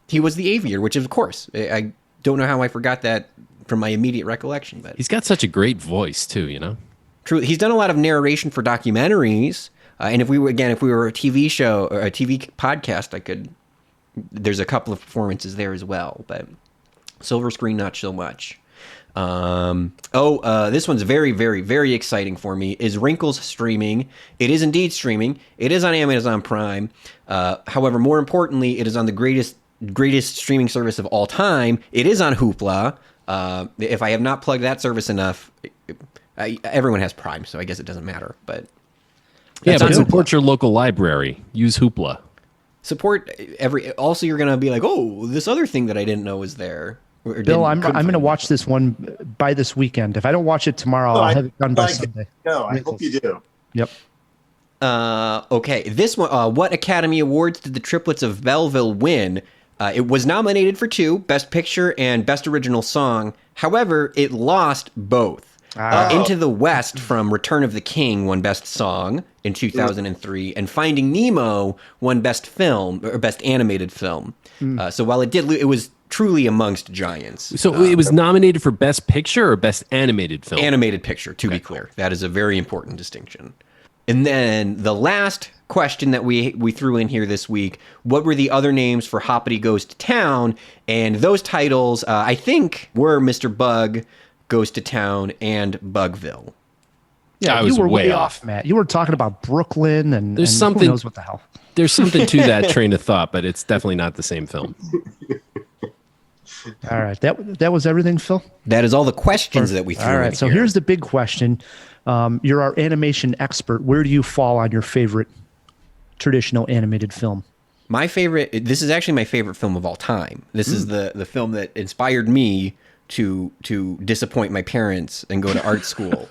He was the aviator, which of course, I don't know how I forgot that from my immediate recollection. But He's got such a great voice too, you know? True. He's done a lot of narration for documentaries. And if we were a TV show or a TV podcast, there's a couple of performances there as well, but silver screen, not so much. This one's very, very, very exciting for me. Is Wrinkles streaming? It is indeed streaming. It is on Amazon Prime. However, more importantly, it is on the greatest streaming service of all time. It is on Hoopla. If I have not plugged that service enough, everyone has Prime, so I guess it doesn't matter. But yeah, but support your local library. Use Hoopla. Support Also, you're gonna be like, oh, this other thing that I didn't know was there. Bill, I'm going to watch this one by this weekend. If I don't watch it tomorrow, I'll have it done by Sunday. No, I hope you do. Yep. Okay, this one. What Academy Awards did the Triplets of Belleville win? It was nominated for 2, Best Picture and Best Original Song. However, it lost both. Into the West from Return of the King won Best Song in 2003, and Finding Nemo won Best Film or Best Animated Film. So while it did, it was truly amongst giants. So it was nominated for Best Picture or Best Animated Film? Animated Picture, to be clear. That is a very important distinction. And then the last question that we threw in here this week, what were the other names for Hoppity Goes to Town? And those titles, I think, were Mr. Bug Goes to Town and Bugville. Yeah, I was you were way off, Matt. You were talking about Brooklyn and something, who knows what the hell. There's something to that train of thought, but it's definitely not the same film. All right. That was everything, Phil? That is all the questions that we threw in. All right. So here. Here's the big question. You're our animation expert. Where do you fall on your favorite traditional animated film? My favorite. This is actually my favorite film of all time. This is the film that inspired me to disappoint my parents and go to art school,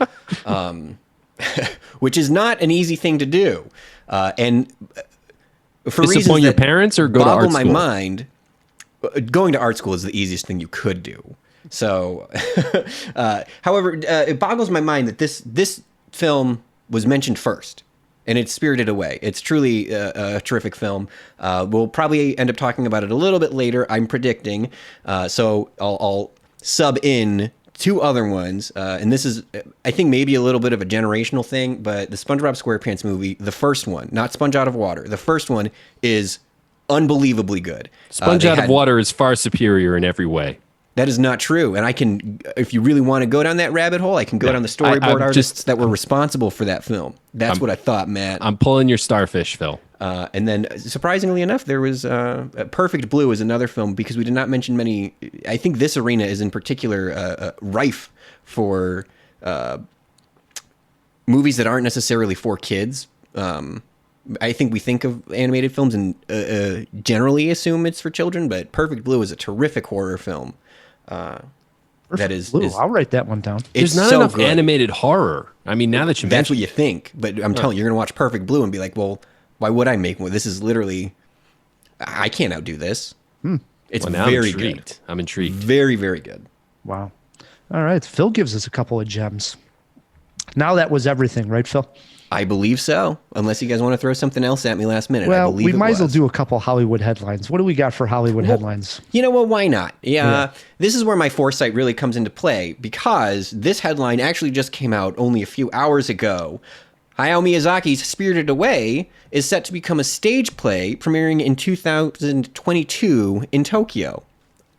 which is not an easy thing to do. And for reasons disappoint your that parents or go to art boggle my school? mind, going to art school is the easiest thing you could do. So, however, it boggles my mind that this film was mentioned first, and it's Spirited Away. It's truly a terrific film. We'll probably end up talking about it a little bit later, I'm predicting. So I'll sub in two other ones, and this is, I think, maybe a little bit of a generational thing, but the SpongeBob SquarePants movie, the first one, not Sponge Out of Water, the first one is unbelievably good. Sponge Out of Water is far superior in every way. That is not true. And I can, if you really want to go down that rabbit hole, I can go down the storyboard artists that were responsible for that film. That's what I thought, Matt. I'm pulling your starfish, Phil. And then, surprisingly enough, there was Perfect Blue is another film, because we did not mention many. I think this arena is in particular rife for movies that aren't necessarily for kids. I think we think of animated films and generally assume it's for children, but Perfect Blue is a terrific horror film. That is, I'll write that one down. There's not enough animated horror. I mean, now that you that's mention what you think, but I'm telling you, you're going to watch Perfect Blue and be like, well, why would I make one? This is literally, I can't outdo this. It's very good. I'm intrigued. Very, very good. Wow. All right. Phil gives us a couple of gems. Now that was everything, right, Phil? I believe so. Unless you guys want to throw something else at me last minute. Well, I believe we it might as well was. do a couple Hollywood headlines. What do we got for Hollywood headlines? You know what? Why not? Yeah. This is where my foresight really comes into play, because this headline actually just came out only a few hours ago. Hayao Miyazaki's Spirited Away is set to become a stage play premiering in 2022 in Tokyo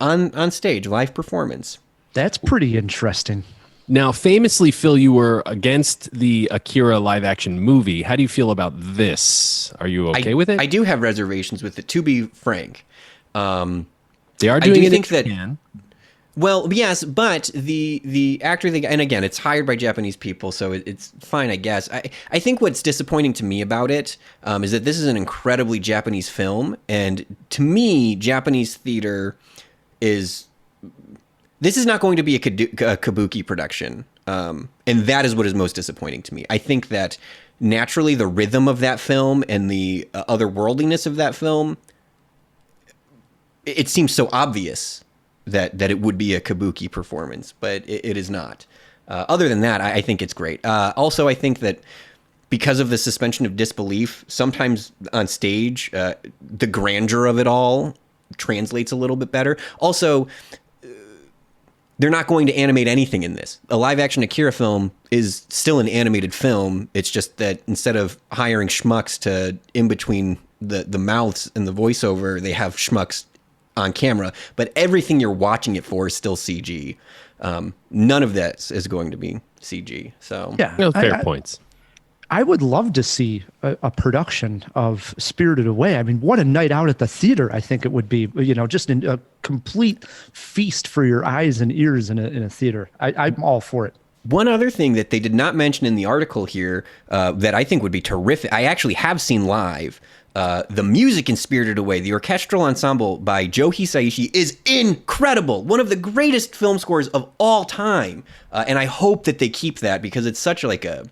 on stage, live performance. That's pretty interesting. Now, famously, Phil, you were against the Akira live-action movie. How do you feel about this? Are you okay with it? I do have reservations with it, to be frank. They are doing it in that, Japan. Well, yes, but the actor, and again, it's hired by Japanese people, so it's fine, I guess. I think what's disappointing to me about it is that this is an incredibly Japanese film, and to me, Japanese theater is... This is not going to be a kabuki production, and that is what is most disappointing to me. I think that naturally the rhythm of that film and the otherworldliness of that film, it seems so obvious that it would be a kabuki performance, but it is not. Other than that, I think it's great. Also, I think that because of the suspension of disbelief, sometimes on stage, the grandeur of it all translates a little bit better. Also, they're not going to animate anything in this. A live-action Akira film is still an animated film. It's just that instead of hiring schmucks to in between the mouths and the voiceover, they have schmucks on camera. But everything you're watching it for is still CG. None of that is going to be CG. So yeah, no, fair points. I would love to see a production of Spirited Away. I mean, what a night out at the theater I think it would be. You know, just a complete feast for your eyes and ears in a theater. I'm all for it. One other thing that they did not mention in the article here that I think would be terrific, I actually have seen live, the music in Spirited Away, the orchestral ensemble by Joe Hisaishi is incredible. One of the greatest film scores of all time. And I hope that they keep that, because it's such like a...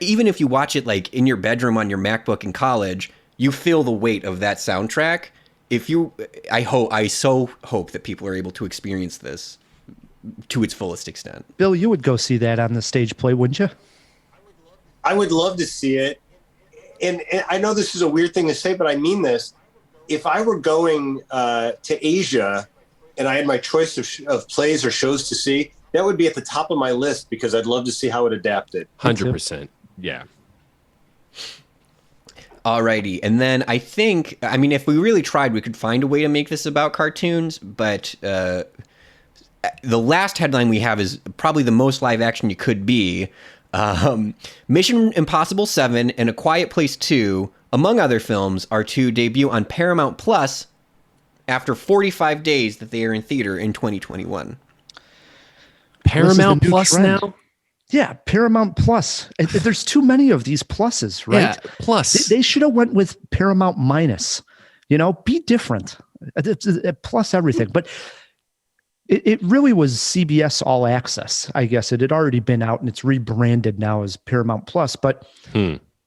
even if you watch it like in your bedroom on your MacBook in college, you feel the weight of that soundtrack. I so hope that people are able to experience this to its fullest extent. Bill, you would go see that on the stage play, wouldn't you? I would love to see it. And I know this is a weird thing to say, but I mean this. If I were going to Asia and I had my choice of plays or shows to see, that would be at the top of my list, because I'd love to see how it adapted. 100%. Yeah. Alrighty. And then I think, I mean, if we really tried, we could find a way to make this about cartoons, but the last headline we have is probably the most live action you could be. Mission Impossible 7 and A Quiet Place 2, among other films, are to debut on Paramount Plus after 45 days that they are in theater in 2021. Paramount Plus now? Yeah, Paramount Plus. There's too many of these pluses, right? Yeah, plus. They should have went with Paramount Minus. Be different. Plus everything. But it really was CBS All Access, I guess. It had already been out and it's rebranded now as Paramount Plus. But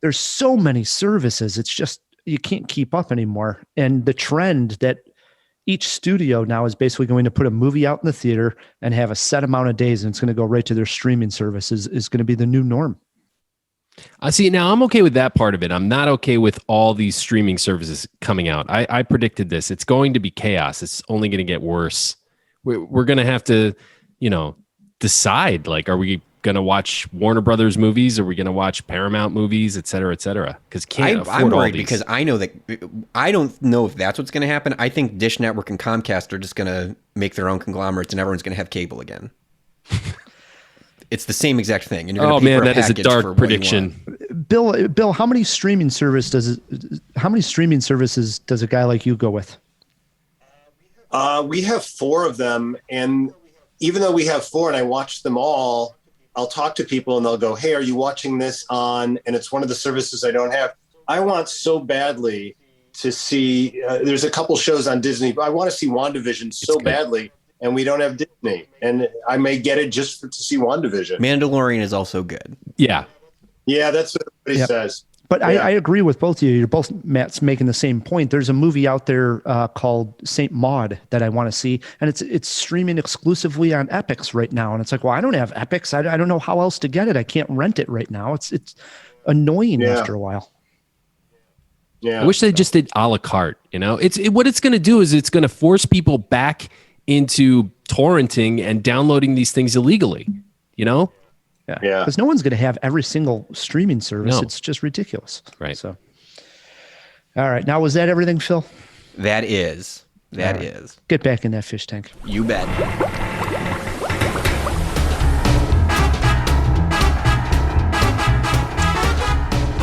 there's so many services. It's just, you can't keep up anymore. And the trend that each studio now is basically going to put a movie out in the theater and have a set amount of days and it's going to go right to their streaming services is going to be the new norm. I see. Now I'm okay with that part of it. I'm not okay with all these streaming services coming out. I predicted this. It's going to be chaos. It's only going to get worse. We're going to have to, decide, like, are we going to watch Warner Brothers movies? Are we going to watch Paramount movies, et cetera, et cetera? Because I'm worried because I know that I don't know if that's what's going to happen. I think Dish Network and Comcast are just going to make their own conglomerates and everyone's going to have cable again. It's the same exact thing. And you're going to pay for a that is a package dark for prediction. Bill, how many streaming services does a guy like you go with? We have 4 of them, and even though we have 4 and I watch them all, I'll talk to people and they'll go, "Hey, are you watching this on?" And it's one of the services I don't have. I want so badly to see. There's a couple shows on Disney, but I want to see WandaVision so badly, and we don't have Disney. And I may get it just to see WandaVision. Mandalorian is also good. Yeah, that's what everybody says. But I agree with both of you. You're both, Matt's making the same point. There's a movie out there called Saint Maud that I want to see, and it's streaming exclusively on Epix right now. And it's like, well, I don't have Epix. I don't know how else to get it. I can't rent it right now. It's annoying after a while. Yeah, I wish they just did a la carte. What it's going to do is it's going to force people back into torrenting and downloading these things illegally. Yeah. Because no one's going to have every single streaming service. No. It's just ridiculous. Right. So, all right. Now, was that everything, Phil? That is. That is. Get back in that fish tank. You bet.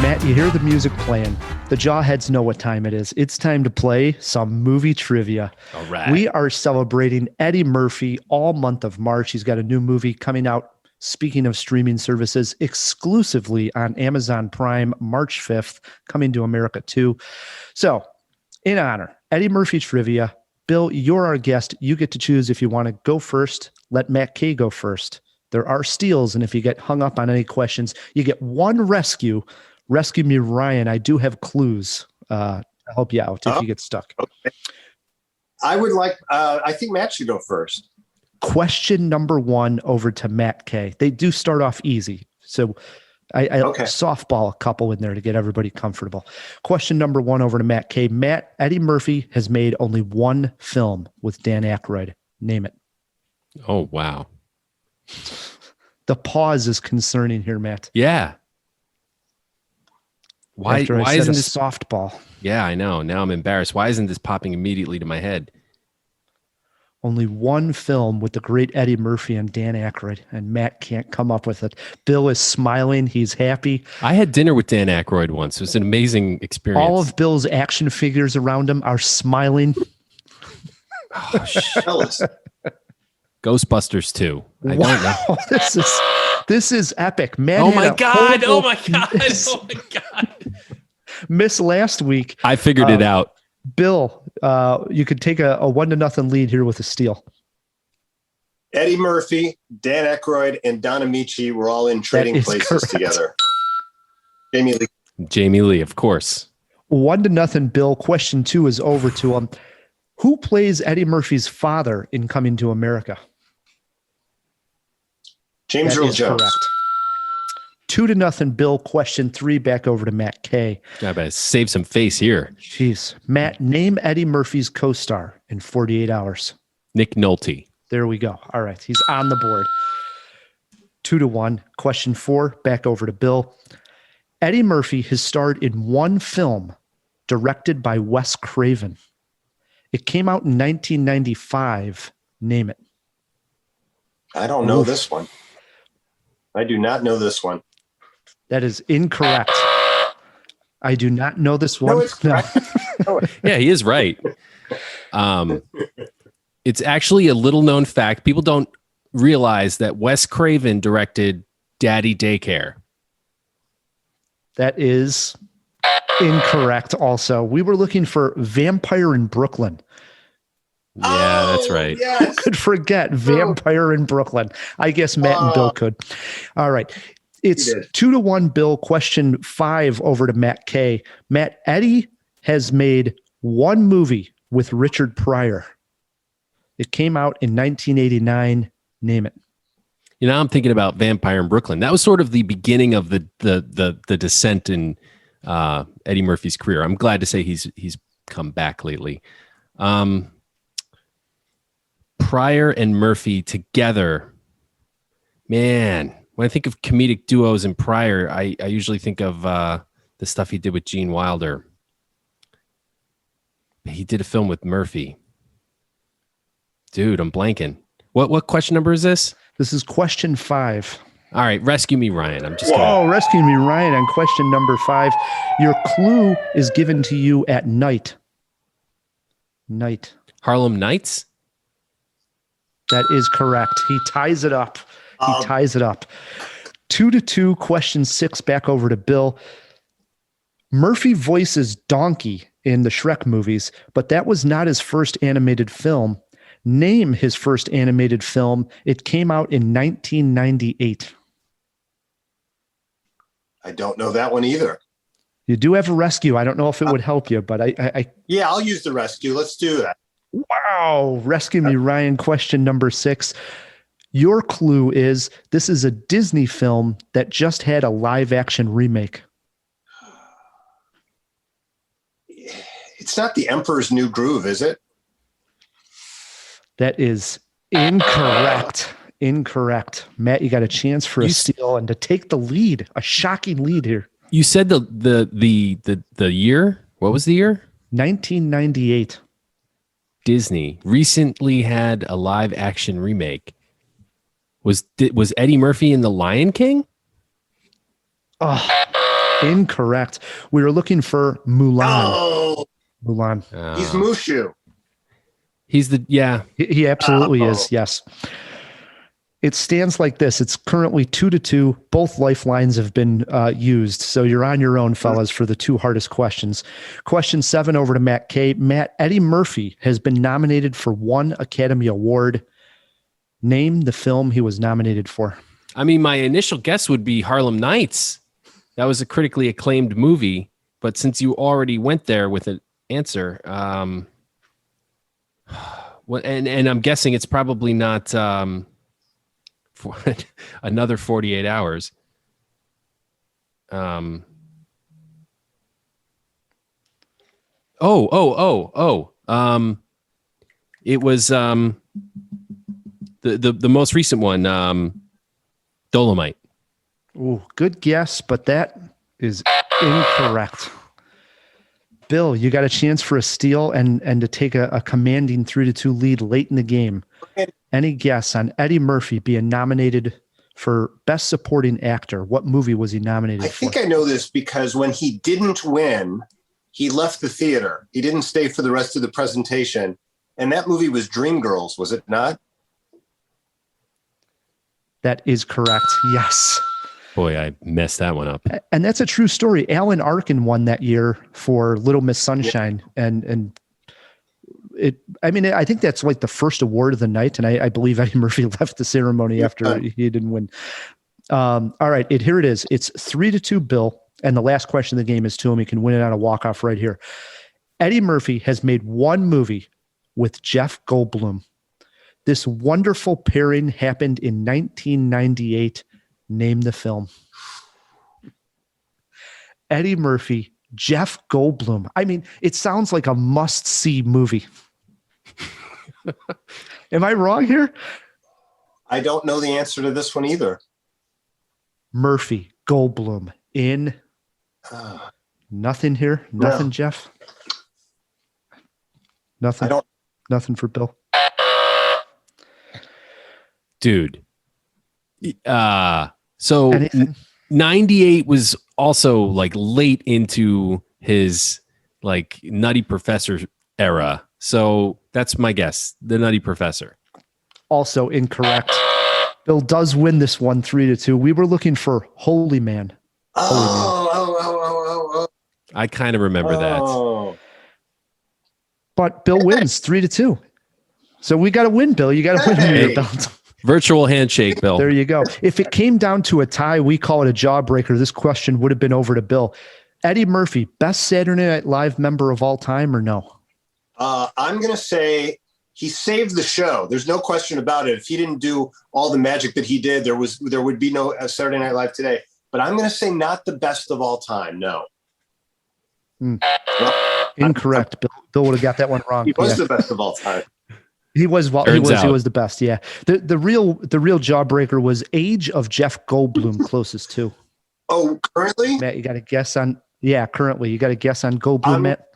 Matt, you hear the music playing. The Jawheads know what time it is. It's time to play some movie trivia. All right. We are celebrating Eddie Murphy all month of March. He's got a new movie coming out, speaking of streaming services, exclusively on Amazon Prime, March 5th, coming to America too. So, in honor, Eddie Murphy trivia. Bill, you're our guest. You get to choose if you want to go first. Let Matt K go first. There are steals, and if you get hung up on any questions, you get one rescue. Rescue me, Ryan. I do have clues to help you out if you get stuck. Okay. I would like, I think Matt should go first. Question number 1 over to Matt K. They do start off easy. So I softball a couple in there to get everybody comfortable. Question number 1 over to Matt K. Matt, Eddie Murphy has made only one film with Dan Aykroyd. Name it. Oh, wow. The pause is concerning here, Matt. Yeah. Why isn't this softball? Yeah, I know. Now I'm embarrassed. Why isn't this popping immediately to my head? Only one film with the great Eddie Murphy and Dan Aykroyd, and Matt can't come up with it. Bill is smiling. He's happy. I had dinner with Dan Aykroyd once. It was an amazing experience. All of Bill's action figures around him are smiling. Oh, Ghostbusters 2. I don't know. This is epic. Man, Oh my God. Oh my God. Miss last week. I figured it out. Bill, you could take a 1-0 lead here with a steal. Eddie Murphy, Dan Aykroyd, and Don Amici were all in Trading Places together. Jamie Lee, of course. 1-0, Bill. Question 2 is over to him. Who plays Eddie Murphy's father in Coming to America? James Earl Jones. Correct. 2-0, Bill. Question 3 back over to Matt K. I better save some face here. Jeez. Matt, name Eddie Murphy's co-star in 48 Hours. Nick Nolte. There we go. All right. He's on the board. 2-1. Question 4 back over to Bill. Eddie Murphy has starred in one film directed by Wes Craven. It came out in 1995. Name it. I don't know this one. I do not know this one. That is incorrect. I do not know this one. No. Yeah, he is right. It's actually a little known fact. People don't realize that Wes Craven directed Daddy Daycare. That is Incorrect. Also, we were looking for Vampire in Brooklyn. Yeah, that's right. Yes. Who could forget Vampire in Brooklyn? I guess Matt and Bill could. All right. It's 2-1, Bill. Question 5 over to Matt K. Matt, Eddy has made one movie with Richard Pryor. It came out in 1989. Name it. You know, I'm thinking about Vampire in Brooklyn. That was sort of the beginning of the descent in Eddie Murphy's career. I'm glad to say he's come back lately. Pryor and Murphy together, man. When I think of comedic duos and Pryor, I usually think of the stuff he did with Gene Wilder. He did a film with Murphy. Dude, I'm blanking. What question number is this? This is question 5. All right, rescue me, Ryan. I'm just kidding. Oh, rescue me, Ryan, on question number 5. Your clue is given to you at night. Night. Harlem Nights? That is correct. He ties it up. He ties it up. 2-2. Question 6 back over to Bill. Murphy voices Donkey in the Shrek movies, but that was not his first animated film. Name his first animated film. It came out in 1998. I don't know that one either. You do have a rescue. I don't know if it would help you, but Yeah, I'll use the rescue. Let's do that. Wow. Rescue me, Ryan. Question number 6. Your clue is this is a Disney film that just had a live action remake. It's not The Emperor's New Groove, is it? That is incorrect. Incorrect. Matt, you got a chance for a steal and to take the lead. A shocking lead here. You said the year? What was the year? 1998. Disney recently had a live action remake. Was Eddie Murphy in The Lion King? Oh, incorrect. We were looking for Mulan. Oh, Mulan. he's Mushu. He's the He absolutely is. Yes. It stands like this. It's currently 2-2. Both lifelines have been used. So you're on your own, fellas, for the 2 hardest questions. Question 7 over to Matt K. Matt, Eddie Murphy has been nominated for 1 Academy Award. Name the film he was nominated for. I mean, my initial guess would be Harlem Nights. That was a critically acclaimed movie. But since you already went there with an answer, and I'm guessing it's probably not for another 48 hours. It was the most recent one, Dolomite. Ooh, good guess, but that is incorrect. Bill, you got a chance for a steal and to take a commanding 3-2 lead late in the game. Any guess on Eddie Murphy being nominated for Best Supporting Actor? What movie was he nominated for? I think I know this because when he didn't win, he left the theater. He didn't stay for the rest of the presentation. And that movie was Dreamgirls, was it not? That is correct. Yes. Boy, I messed that one up. And that's a true story. Alan Arkin won that year for Little Miss Sunshine. Yeah. And I think that's like the first award of the night. And I believe Eddie Murphy left the ceremony after he didn't win. All right. Here it is. It's 3-2 Bill. And the last question of the game is to him. He can win it on a walk-off right here. Eddie Murphy has made one movie with Jeff Goldblum. This wonderful pairing happened in 1998. Name the film. Eddie Murphy, Jeff Goldblum. I mean, it sounds like a must-see movie. Am I wrong here? I don't know the answer to this one either. Murphy, Goldblum in nothing here. Nothing, no. Jeff. Nothing. Nothing for Bill. Dude. So anything? 98 was also like late into his like Nutty Professor era. So that's my guess. The Nutty Professor. Also incorrect. Bill does win this one 3-2. We were looking for Holy Man. Oh. I kind of remember that. But Bill wins 3-2. So we got to win, Bill. You got to win your belt. Virtual handshake, Bill. There you go. If it came down to a tie, we call it a jawbreaker. This question would have been over to Bill. Eddie Murphy, best Saturday Night Live member of all time or no? I'm going to say he saved the show. There's no question about it. If he didn't do all the magic that he did, there would be no Saturday Night Live today. But I'm going to say not the best of all time. No. Incorrect. Bill would have got that one wrong. He was the best of all time. He was the best. Yeah. The real jawbreaker was Age of Jeff Goldblum closest to. Oh, currently? Matt, you got to guess on. Yeah, currently. You got to guess on Goldblum, Matt.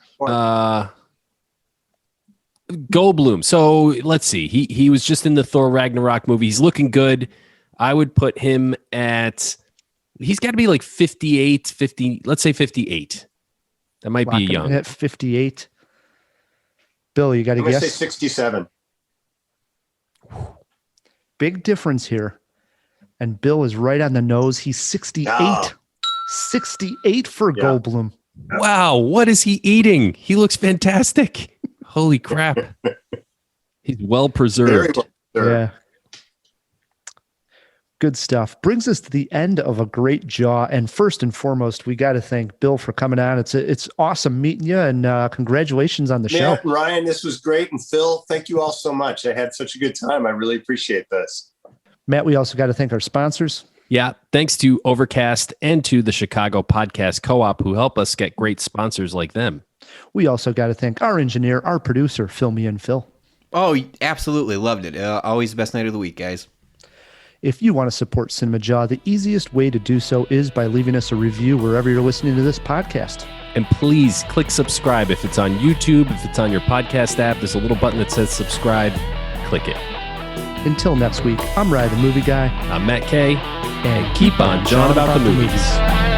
Goldblum. So let's see. He was just in the Thor Ragnarok movie. He's looking good. I would put him at. He's got to be like 58, 50. Let's say 58. That might be young. At 58. Bill, you got to guess. I'm going to say 67. Big difference here. And Bill is right on the nose. He's 68. Oh. 68 for Goldblum. Wow. What is he eating? He looks fantastic. Holy crap. He's well preserved. Yeah. Good stuff. Brings us to the end of a great Jaw. And first and foremost, we got to thank Bill for coming on. It's awesome meeting you, and congratulations on the show. Ryan, this was great. And Phil, thank you all so much. I had such a good time. I really appreciate this. Matt, we also got to thank our sponsors. Yeah. Thanks to Overcast and to the Chicago Podcast Co-op, who help us get great sponsors like them. We also got to thank our engineer, our producer, Fill Me In, Phil. Oh, absolutely. Loved it. Always the best night of the week, guys. If you want to support CinemaJaw, the easiest way to do so is by leaving us a review wherever you're listening to this podcast. And please click subscribe. If it's on YouTube, if it's on your podcast app, there's a little button that says subscribe. Click it. Until next week, I'm Ryan the Movie Guy. I'm Matt K. And keep on jawing about the movies.